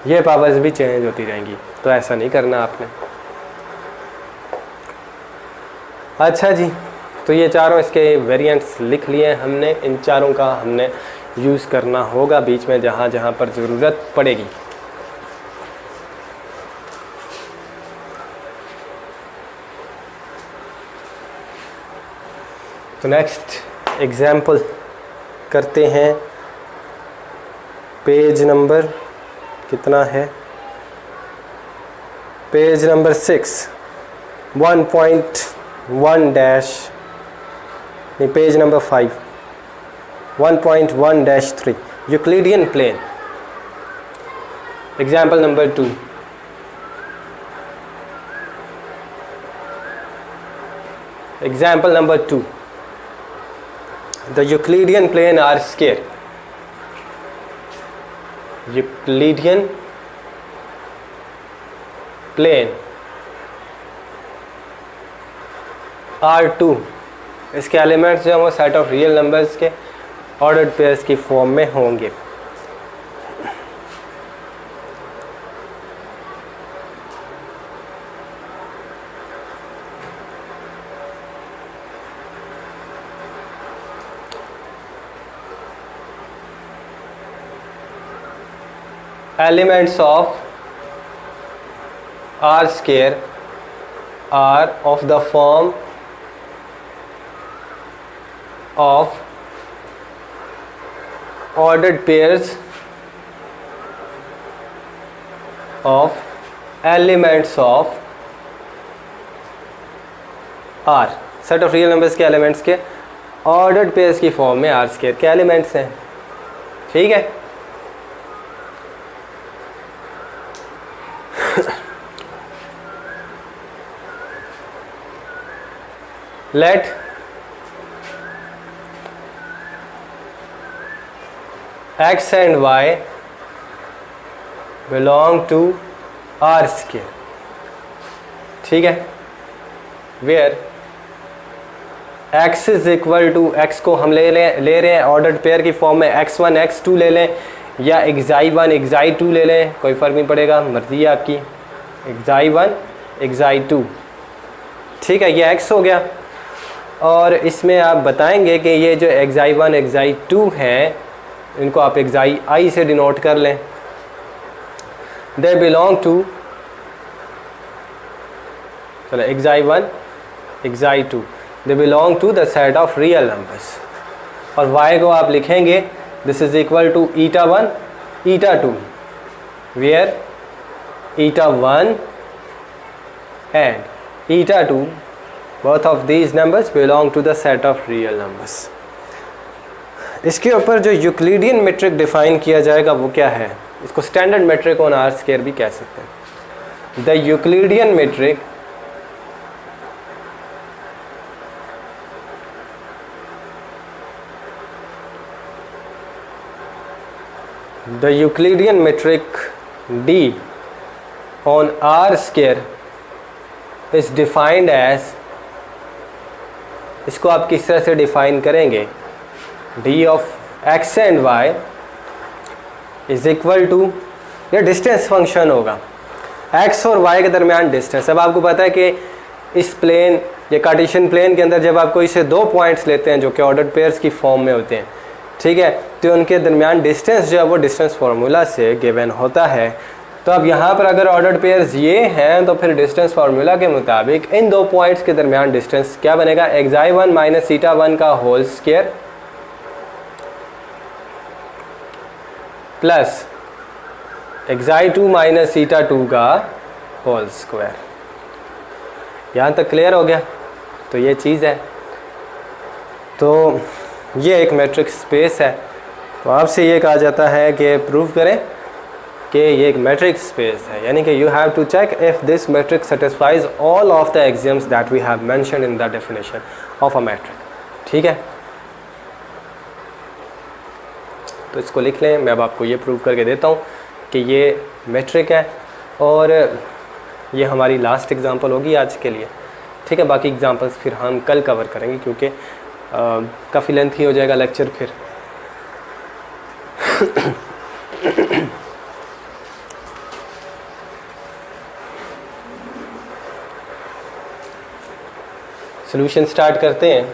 ये पावर्स भी चेंज होती रहेंगी। तो ऐसा नहीं करना आपने। अच्छा जी, तो ये चारों इसके वेरिएंट्स लिख लिए हमने। इन चारों का हमने यूज़ करना होगा बीच में जहाँ जहाँ पर ज़रूरत पड़ेगी। तो नेक्स्ट एग्जाम्पल करते हैं। पेज नंबर कितना है, पेज नंबर 6 1.1 डैश नहीं, page number 5 1.1-3 Euclidean plane. Example number 2, example number 2, the Euclidean plane are square. Euclidean plane R2, इसके एलिमेंट्स जो हैं वो सेट ऑफ रियल नंबर्स के ऑर्डर्ड पेयर्स की फॉर्म में होंगे। elements of R square are of the form of ordered pairs of elements of R, set of real numbers के एलिमेंट्स के ऑर्डर्ड पेयर्स की फॉर्म में R स्क्वायर के एलिमेंट्स हैं। ठीक है, late x and y belong to R square। ठीक है, where x is equal to, x को हम ले रहे हैं ऑर्डर्ड पेयर की फॉर्म में, x1 x2 ले लें या xi1 xi2 ले लें, कोई फ़र्क नहीं पड़ेगा, मर्जी है आपकी, xi1 xi2। ठीक है, ये x हो गया। और इसमें आप बताएंगे कि ये जो xi1 xi2 हैं इनको आप xi से डिनोट कर लें। दे बिलोंग टू, चलो xi1 xi2, they belong to the set of real numbers. और y को आप लिखेंगे this is equal to eta1 eta2, where eta1 and eta2 both of these numbers belong to the set of real numbers। इसके ऊपर जो यूक्लिडियन मेट्रिक डिफाइन किया जाएगा वो क्या है, इसको standard metric on R square भी कह सकते हैं। The Euclidean metric D on R square is defined as, इसको आप किस तरह से डिफाइन करेंगे, D of x and y is equal to, ये डिस्टेंस फंक्शन होगा, x और y के दरमियान डिस्टेंस। अब आपको पता है कि इस प्लेन या कार्टेशियन प्लेन के अंदर जब आप कोई से दो पॉइंट्स लेते हैं जो कि ऑर्डर्ड पेयर्स की फॉर्म में होते हैं, ठीक है, तो उनके दरमियान डिस्टेंस जो है वो डिस्टेंस फार्मूला से गिवन होता है। तो अब यहाँ पर अगर ऑर्डर्ड पेयर्स ये हैं तो फिर डिस्टेंस फार्मूला के मुताबिक इन दो पॉइंट्स के दरमियान डिस्टेंस क्या बनेगा, xi1 माइनस eta1 का whole square plus xi2 minus eta2 का होल स्क्वायर। यहाँ तक क्लियर हो गया? तो ये चीज़ है, तो ये एक मैट्रिक स्पेस है। तो आपसे ये कहा जाता है कि प्रूव करें कि ये एक मैट्रिक स्पेस है, यानी कि you have to check if this metric satisfies all of the axioms that we have mentioned in the definition of a metric. ठीक है, तो इसको लिख लें। मैं अब आपको ये प्रूव करके देता हूँ कि ये मैट्रिक है, और ये हमारी लास्ट एग्जांपल होगी आज के लिए। ठीक है, बाकी एग्जांपल्स फिर हम कल कवर करेंगे क्योंकि काफ़ी लेंथी हो जाएगा लेक्चर फिर। सॉल्यूशन स्टार्ट करते हैं।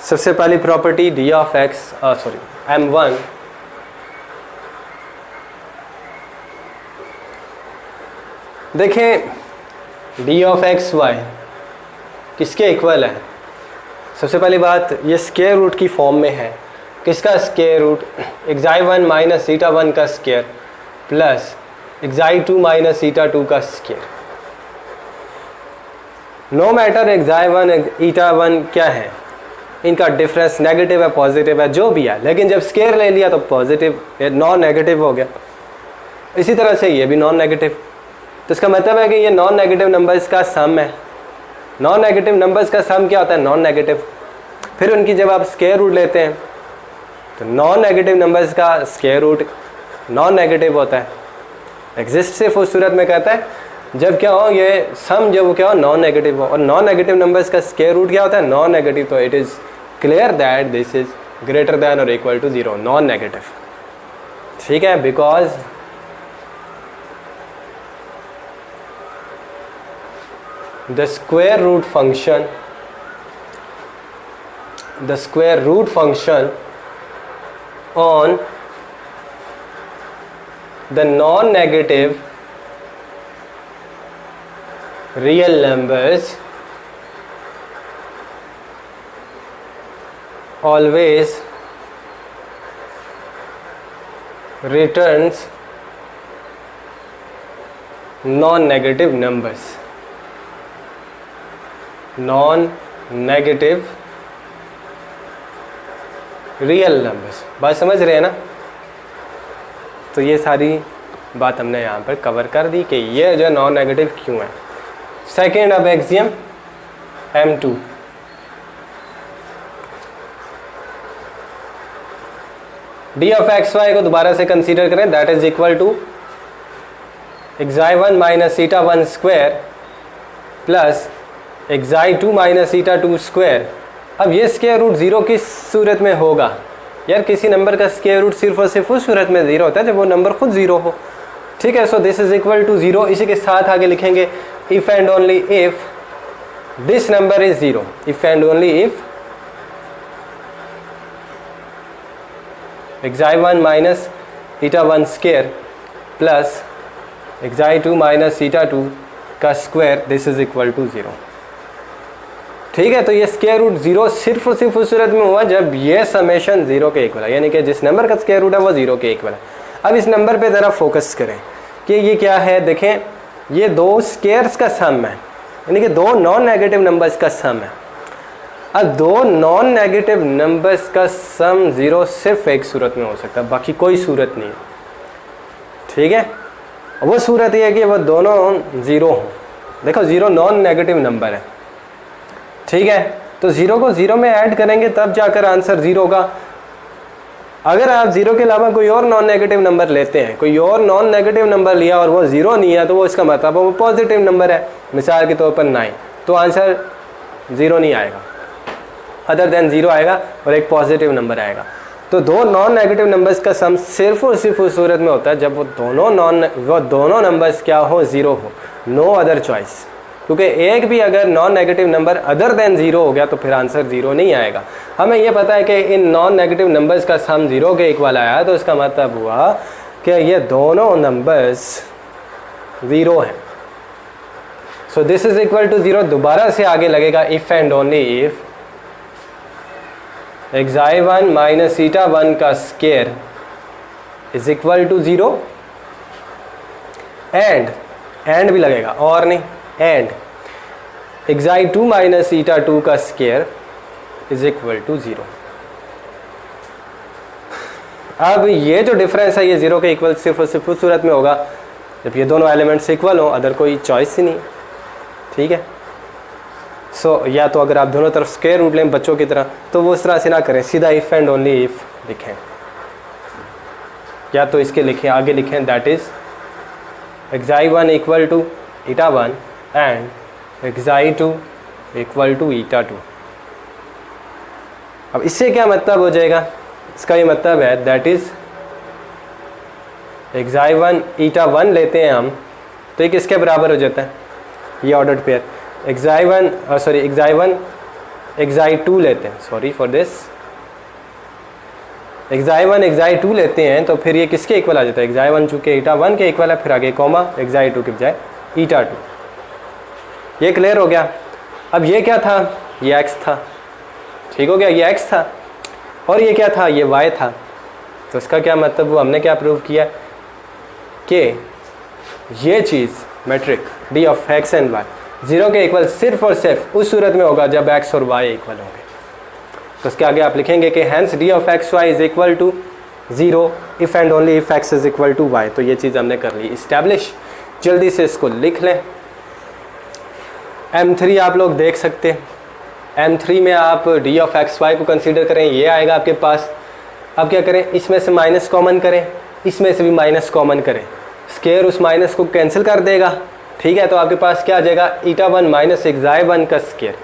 सबसे पहली property d of x m1 देखें, d ऑफ एक्स वाई किसके इक्वल है। सबसे पहली बात, ये स्क्वायर रूट की फॉर्म में है। किसका square root, xi1 minus eta1 का square plus xi2 minus eta2 का square. No matter xi1 eta1 क्या है, इनका डिफरेंस नेगेटिव है पॉजिटिव है जो भी है, लेकिन जब स्क्वायर ले लिया तो पॉजिटिव नॉन नेगेटिव हो गया। इसी तरह से ये भी नॉन नेगेटिव, तो इसका मतलब है कि ये नॉन नेगेटिव नंबर्स का सम है। नॉन नेगेटिव नंबर्स का सम क्या होता है, नॉन नेगेटिव। फिर उनकी जब आप स्क्वायर रूट लेते हैं तो नॉन नेगेटिव नंबर्स का स्क्वायर रूट नॉन नेगेटिव होता है। एग्जिस्ट सिर्फ उस सूरत में कहता है जब क्या हो, ये सम जब वो क्या हो, नॉन नेगेटिव हो। और नॉन नेगेटिव नंबर्स का स्क्वायर रूट क्या होता है, नॉन नेगेटिव। तो it is clear that this is greater than और इक्वल टू 0, नॉन नेगेटिव। ठीक है, because the square root function on the non-negative real numbers always returns non-negative numbers. Non-negative real numbers, बात समझ रहे हैं ना? तो ये सारी बात हमने यहाँ पर कवर कर दी कि ये जो नॉन नेगेटिव क्यों है। सेकेंड अब axiom M2, D of X Y को दोबारा से कंसीडर करें, that is equal to xi1 minus eta square plus xi2 minus eta square. अब ये स्क्वायर रूट ज़ीरो किस सूरत में होगा? यार किसी नंबर का स्क्वायर रूट सिर्फ और सिर्फ उस सूरत में ज़ीरो होता है जब वो नंबर खुद ज़ीरो हो। ठीक है, so this is equal to zero. इसी के साथ आगे लिखेंगे if and only if this number is zero, if and only if xi1 minus eta square plus xi2 minus eta का square, this is equal to zero. ठीक है, तो ये स्क्वायर रूट ज़ीरो सिर्फ और सिर्फ उस सूरत में हुआ जब ये समेशन ज़ीरो के इक्वल है, यानी कि जिस नंबर का स्क्वायर रूट है वो ज़ीरो के इक्वल है। अब इस नंबर पे ज़रा फोकस करें कि ये क्या है। देखें, ये दो स्क्वायर्स का सम है, यानी कि दो नॉन नेगेटिव नंबर्स का सम है। अब दो नॉन नेगेटिव नंबर्स का सम ज़ीरो सिर्फ एक सूरत में हो सकता है, बाकी कोई सूरत नहीं है। ठीक है, वो सूरत ये है कि वो दोनों ज़ीरो हों। देखो, ज़ीरो नॉन नेगेटिव नंबर है। ठीक है, तो ज़ीरो को ज़ीरो में ऐड करेंगे तब जाकर आंसर ज़ीरो होगा। अगर आप ज़ीरो के अलावा कोई और नॉन नेगेटिव नंबर लेते हैं, कोई और नॉन नेगेटिव नंबर लिया और वो ज़ीरो नहीं है, तो वो इसका मतलब वो पॉजिटिव नंबर है। मिसाल के तौर पर 9, तो आंसर ज़ीरो नहीं आएगा, अदर देन ज़ीरो आएगा और एक पॉजिटिव नंबर आएगा। तो दो नॉन नेगेटिव नंबर्स का सम सिर्फ और सिर्फ उस सूरत में होता है जब वो दोनों नंबर्स क्या हो, ज़ीरो हो। नो अदर चॉइस, क्योंकि एक भी अगर non negative number other than zero हो गया तो फिर आंसर ज़ीरो नहीं आएगा। हमें ये पता है कि इन नॉन नेगेटिव नंबर्स का सम ज़ीरो के इक्वल आया, तो इसका मतलब हुआ कि ये दोनों नंबर्स ज़ीरो हैं। So this is equal to zero. दोबारा से आगे लगेगा if and only if xi1 minus eta का square is equal to zero, and भी लगेगा और नहीं, एंड xi2 माइनस ईटा2 का square is equal to zero. अब ये जो डिफरेंस है ये ज़ीरो के इक्वल सिर्फ और सिर्फ उस सूरत में होगा जब ये दोनों एलिमेंट्स इक्वल हो, अदर कोई चॉइस ही नहीं। ठीक है, सो या तो अगर आप दोनों तरफ स्क्वायर रूट लें बच्चों की तरह, तो वो उस तरह से ना करें, सीधा इफ़ एंड ओनली इफ लिखें, या तो इसके लिखें, आगे लिखें that is xi1 equal to eta and xi2 equal to eta. अब इससे क्या मतलब हो जाएगा? इसका ये मतलब है दैट इज xi1 ईटा1 लेते हैं हम, तो ये किसके बराबर हो जाता है? ये ऑर्डर्ड पेयर xi1 xi2 लेते हैं, sorry for this, xi1 xi2 लेते हैं तो फिर ये किसके इक्वल आ जाता है? xi1 चूँकि ईटा1 के इक्वल है, फिर आगे कॉमा xi2 के बजाय ईटा2। ये क्लियर हो गया। अब ये क्या था? ये x था, ठीक हो गया, ये x था, और ये क्या था? ये y था। तो इसका क्या मतलब हुआ? हमने क्या प्रूव किया कि ये चीज़ metric d of x and y zero के इक्वल सिर्फ और सिर्फ उस सूरत में होगा जब x और y इक्वल होंगे। तो इसके आगे आप लिखेंगे कि hence d of X Y is equal to zero if and only if x is equal to y। तो ये चीज़ हमने कर ली इस्टेब्लिश। जल्दी से इसको लिख लें। M3 आप लोग देख सकते हैं। M3 में आप d ऑफ एक्स वाई को कंसीडर करें, ये आएगा आपके पास। अब क्या करें? इसमें से माइनस कॉमन करें, इसमें से भी माइनस कॉमन करें, स्क्वायर उस माइनस को कैंसिल कर देगा। ठीक है, तो आपके पास क्या आ जाएगा? ईटा1 माइनस xi1 का स्क्वायर,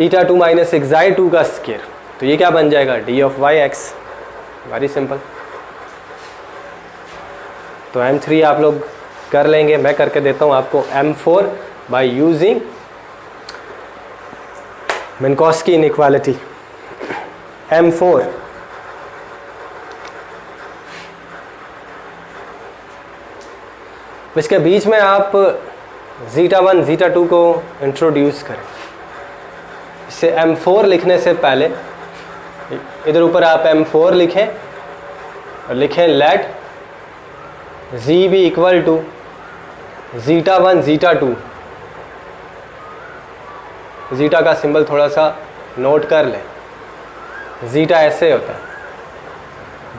ईटा2 माइनस xi2 का स्क्वायर। तो ये क्या बन जाएगा? d of Y X. Very simple. तो M3 आप लोग कर लेंगे, मैं करके देता हूँ आपको M4 by using मिन्कोस्की inequality. M4 इसके बीच में आप ज़ीटा1 ज़ीटा2 को इंट्रोड्यूस करें। इसे M4 लिखने से पहले इधर ऊपर आप M4 लिखें और लिखें लेट Z भी इक्वल टू ज़ीटा1 ज़ीटा2। ज़ीटा का सिंबल थोड़ा सा नोट कर लें, ज़ीटा ऐसे होता है,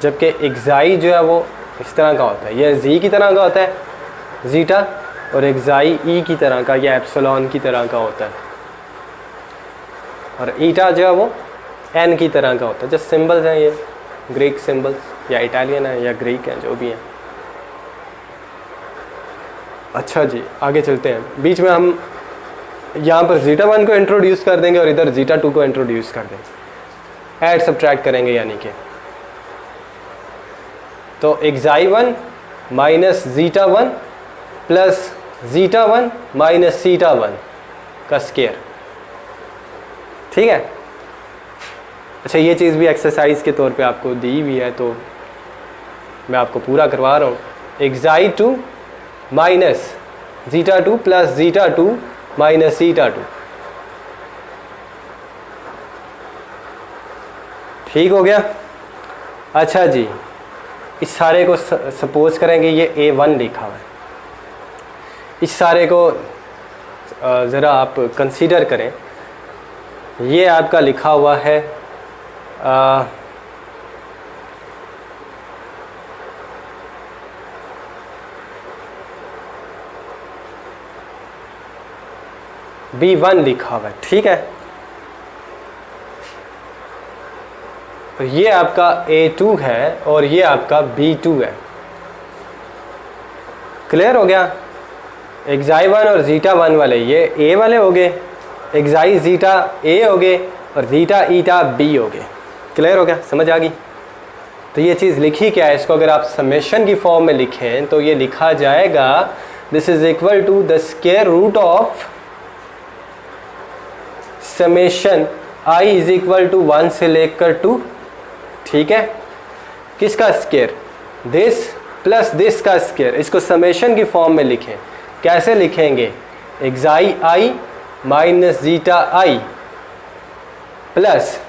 जबकि एक्साई जो है वो इस तरह का होता है। यह जी की तरह का होता है ज़ीटा, और एक्साई ई की तरह का या एप्सिलॉन की तरह का होता है, और ईटा जो है वो एन की तरह का होता है। जो सिंबल्स हैं ये ग्रीक सिंबल्स या इटालियन है या ग्रीक हैं, जो भी हैं। अच्छा जी, आगे चलते हैं। बीच में हम यहाँ पर ज़ीटा1 को इंट्रोड्यूस कर देंगे और इधर ज़ीटा2 को इंट्रोड्यूस कर देंगे, ऐड सब्ट्रैक्ट करेंगे यानी कि। तो एक्साई1 माइनस ज़ीटा1 प्लस ज़ीटा1 माइनस ज़ीटा1 का स्केयर, ठीक है। अच्छा, ये चीज़ भी एक्सरसाइज के तौर पे आपको दी हुई है, तो मैं आपको पूरा करवा रहा हूँ। एक्साई2 माइनस ज़ीटा2 प्लस ज़ीटा2 माइनस ज़ीटा2, ठीक हो गया। अच्छा जी, इस सारे को सपोज करेंगे ये A1 लिखा हुआ है। इस सारे को ज़रा आप कंसीडर करें, ये आपका लिखा हुआ है B1 लिखा हुआ है, ठीक है। तो ये आपका A2 है और ये आपका B2 है। क्लियर हो गया। एक्साई1 और ज़ीटा1 वाले ये A वाले हो गए, एक्साई ज़ीटा A हो गए और ज़ीटा ईटा B हो गए। क्लियर हो गया, समझ आ गई। तो ये चीज़ लिखी क्या है, इसको अगर आप समेशन की फॉर्म में लिखें तो ये लिखा जाएगा this is equal to the square root of summation I is equal to 1 से लेकर 2, ठीक है। किसका स्क्वायर, दिस प्लस दिस का स्क्वायर। इसको समेशन की फॉर्म में लिखें। कैसे लिखेंगे, xi I minus zeta I plus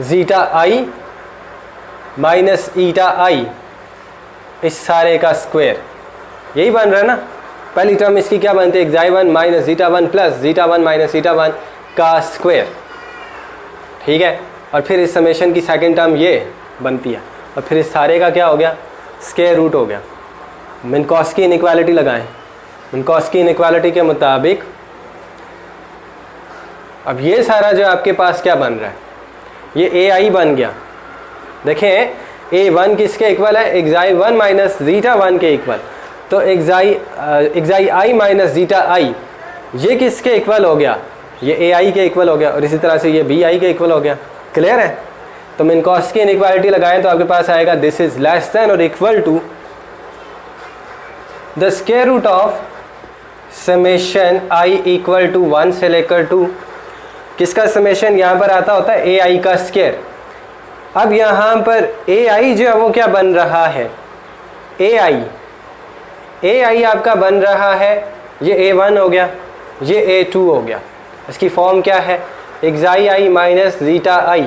zeta I minus eta I, इस सारे का स्क्वायर। यही बन रहा है ना। पहली टर्म इसकी क्या बनती है, एक्साई1 माइनस ज़ीटा1 प्लस ज़ीटा1 माइनस ज़ीटा1 का स्क्वायर, ठीक है। और फिर इस समेशन की सेकंड टर्म ये बनती है, और फिर इस सारे का क्या हो गया, स्क्वायर रूट हो गया। मिन्कॉस्की इनइक्वालिटी लगाएं। मिन्कॉस्की इनइक्वालिटी के मुताबिक अब ये सारा जो आपके पास क्या बन रहा है, ये AI बन गया। देखें A1 किसके इक्वल है, एक्साई1 माइनस ज़ीटा1 के इक्वल। तो एक्साई I माइनस ज़ीटा I ये किसके इक्वल हो गया, ये AI के इक्वल हो गया, और इसी तरह से ये BI के इक्वल हो गया। क्लियर है। तो मिन्कॉस्की इनइक्वालिटी लगाएं तो आपके पास आएगा दिस इज लेस देन और equal to the square root of summation I equal to 1 से लेकर 2। किसका समेशन यहाँ पर आता होता है, AI का स्क्वायर। अब यहाँ पर AI जो है वो क्या बन रहा है, AI आपका बन रहा है, ये A1 हो गया, ये A2 हो गया। इसकी फॉर्म क्या है, एक्साई I माइनस ज़ीटा I,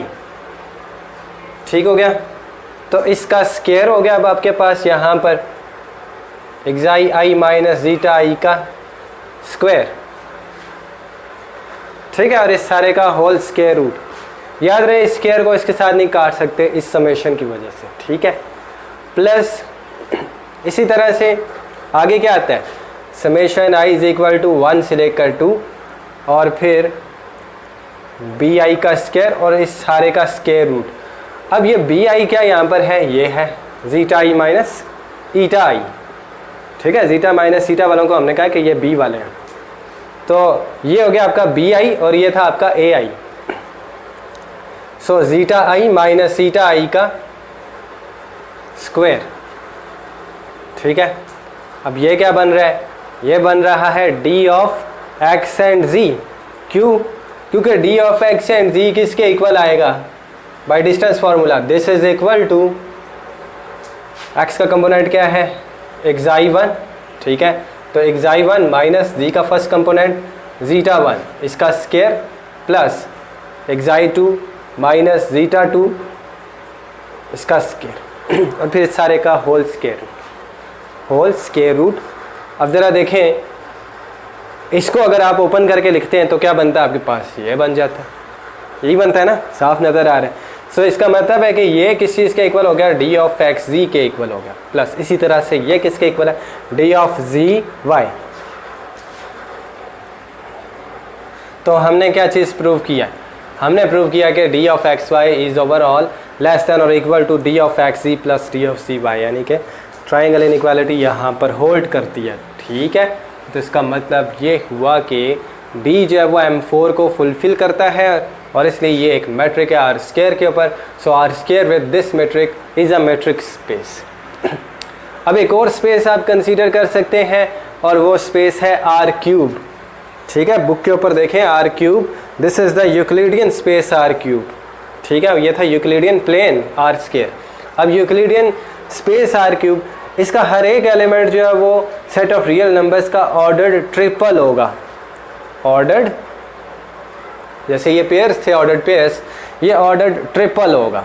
ठीक हो गया। तो इसका स्क्वायर हो गया अब आपके पास यहाँ पर एक्साई I माइनस ज़ीटा I का स्क्वायर, ठीक है। और इस सारे का होल स्क्वायर रूट। याद रहे स्क्वायर को इसके साथ नहीं काट सकते इस समेशन की वजह से, ठीक है। प्लस इसी तरह से आगे क्या आता है, summation I is equal to 1 से लेकर 2 और फिर BI का स्क्वायर और इस सारे का स्क्वायर रूट। अब ये BI क्या यहाँ पर है, ये है zeta I minus eta I, ठीक है। ज़ीटा माइनस ईटा वालों को हमने कहा कि ये B वाले हैं। तो ये हो गया आपका BI और ये था आपका AI। So zeta I minus eta I का स्क्वायर, ठीक है। अब ये क्या बन रहा है, ये बन रहा है D of X and Z। क्यों, क्योंकि D of X and Z किसके इक्वल आएगा, by distance formula. This is equal to x का कंपोनेंट क्या है, xi1, ठीक है। तो xi1 माइनस z का फर्स्ट कंपोनेंट zeta1 इसका square plus xi2 minus zeta2 इसका स्केयर और फिर इस सारे का होल स्केयर रूट। अब ज़रा देखें, इसको अगर आप ओपन करके लिखते हैं तो क्या बनता है आपके पास, ये बन जाता है, यही बनता है ना, साफ नज़र आ रहा है। सो इसका मतलब है कि ये किस चीज़ के इक्वल हो गया, डी ऑफ एक्स जी के इक्वल हो गया, प्लस इसी तरह से ये किसके इक्वल है, डी ऑफ जी वाई। तो हमने क्या चीज़ प्रूव किया, हमने प्रूव किया कि D of X Y is overall less than और equal to D of X Z plus D of C Y, यानी कि ट्राइंगल इनइक्वालिटी यहाँ पर होल्ड करती है, ठीक है। तो इसका मतलब ये हुआ कि डी जो है वो M4 को फुलफ़िल करता है और इसलिए ये एक मेट्रिक है आर स्क्वायर के ऊपर। So R square with this metric is a metric space. अब एक और स्पेस आप कंसीडर कर सकते हैं और वो स्पेस है आर क्यूब, ठीक है। बुक के ऊपर देखें R cube, this is the Euclidean space R cube, ठीक है। ये था यूक्लिडियन प्लेन आर स्क्वायर। अब यूक्लिडियन स्पेस आर क्यूब, इसका हर एक एलिमेंट जो है वो सेट ऑफ रियल नंबर्स का ऑर्डर्ड ट्रिपल होगा, ऑर्डर्ड, जैसे ये पेयर्स थे ऑर्डर्ड पेयर्स, ये ऑर्डर्ड ट्रिपल होगा,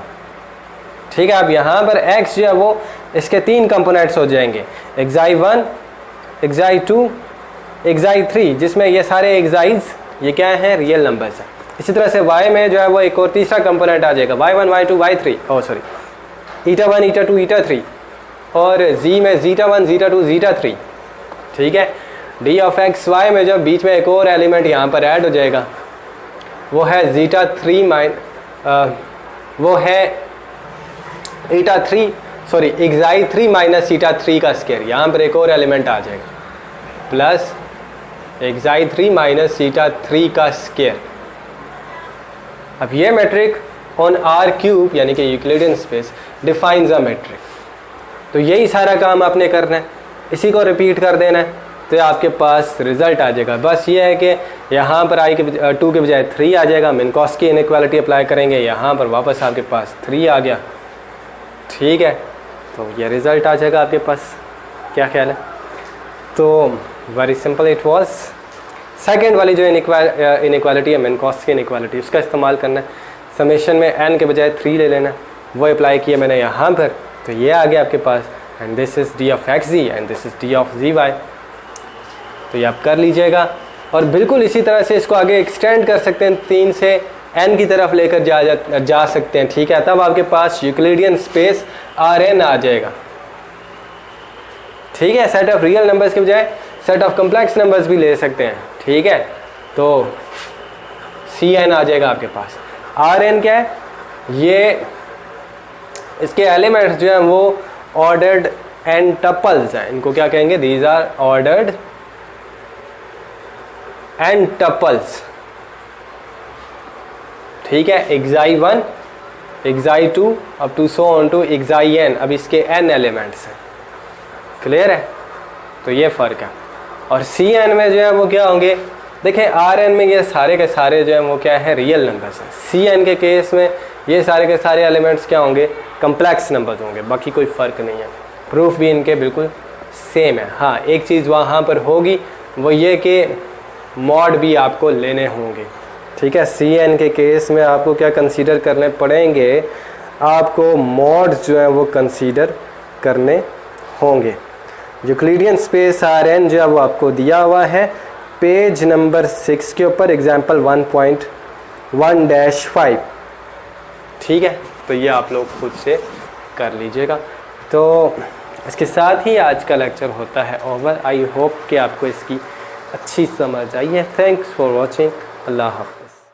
ठीक है। अब यहाँ पर x जो है वो इसके 3 कंपोनेंट्स हो जाएंगे, xi1, xi2, xi3, जिसमें ये सारे xi's ये क्या हैं, रियल नंबर्स हैं। इसी तरह से y में जो है वो एक और तीसरा कंपोनेंट आ जाएगा, y1, y2, y3, eta1, eta2, eta3, और z में zeta1, zeta2, zeta3, ठीक है। डी ऑफ एक्स वाई में जब बीच में एक और एलिमेंट यहाँ पर ऐड हो जाएगा, वो है xi3 माइनस eta3 का स्क्वायर, यहाँ पर एक और एलिमेंट आ जाएगा, प्लस xi3 माइनस eta3 का स्क्वायर। अब ये मैट्रिक ऑन आर क्यूब यानी कि Euclidean space defines a matric. तो यही सारा काम आपने करना है, इसी को रिपीट कर देना है, तो आपके पास रिजल्ट आ जाएगा। बस ये है कि यहाँ पर आई के 2 के बजाय 3 आ जाएगा, मिन्कोस्की इनइक्वालिटी अप्लाई करेंगे, यहाँ पर वापस आपके पास 3 आ गया, ठीक है। तो ये रिज़ल्ट आ जाएगा आपके पास, क्या ख्याल है। तो very simple it was. Second वाली जो इनइक्वालिटी है मिन्कोस्की इनइक्वालिटी, उसका इस्तेमाल करना है, समेशन में n के बजाय 3 ले लेना, वो अप्लाई किया मैंने यहाँ पर, तो ये आ गया आपके पास, and this is D of X Z and this is D of Z Y. तो ये आप कर लीजिएगा और बिल्कुल इसी तरह से इसको आगे एक्सटेंड कर सकते हैं, 3 से n की तरफ लेकर जा सकते हैं, ठीक है। तब आपके पास यूक्लिडियन स्पेस Rn आ जाएगा, ठीक है। सेट ऑफ रियल नंबर्स के बजाय सेट ऑफ कम्प्लेक्स नंबर्स भी ले सकते हैं, ठीक है। तो Cn आ जाएगा आपके पास। Rn क्या है, ये इसके एलिमेंट्स जो हैं वो ऑर्डर्ड एन टपल्स हैं, इनको क्या कहेंगे, these are ordered N tuples, ठीक है। xi1, xi2 up to so on to xin, अब इसके n एलिमेंट्स हैं, क्लियर है। तो ये फ़र्क है। और Cn में जो है वो क्या होंगे, देखें Rn में ये सारे के सारे जो हैं वो क्या है, रियल नंबर्स हैं। Cn के केस में ये सारे के सारे एलिमेंट्स क्या होंगे, कम्प्लेक्स नंबर्स होंगे, बाकी कोई फ़र्क नहीं है। प्रूफ भी इनके बिल्कुल सेम है। हाँ, एक चीज़ वहाँ पर होगी, वो ये कि मॉड भी आपको लेने होंगे, ठीक है। Cn के केस में आपको क्या कंसीडर करने पड़ेंगे, आपको मॉड्स जो हैं वो कंसीडर करने होंगे। यूक्लिडियन स्पेस Rn जो है वो आपको दिया हुआ है पेज नंबर 6 के ऊपर, एग्जाम्पल 1.1-5, ठीक है। तो ये आप लोग खुद से कर लीजिएगा। तो इसके साथ ही आज का लेक्चर होता है ओवर। आई होप कि आपको इसकी अच्छी समझ आई है। Thanks for watching. अल्लाह हाफ़िज़।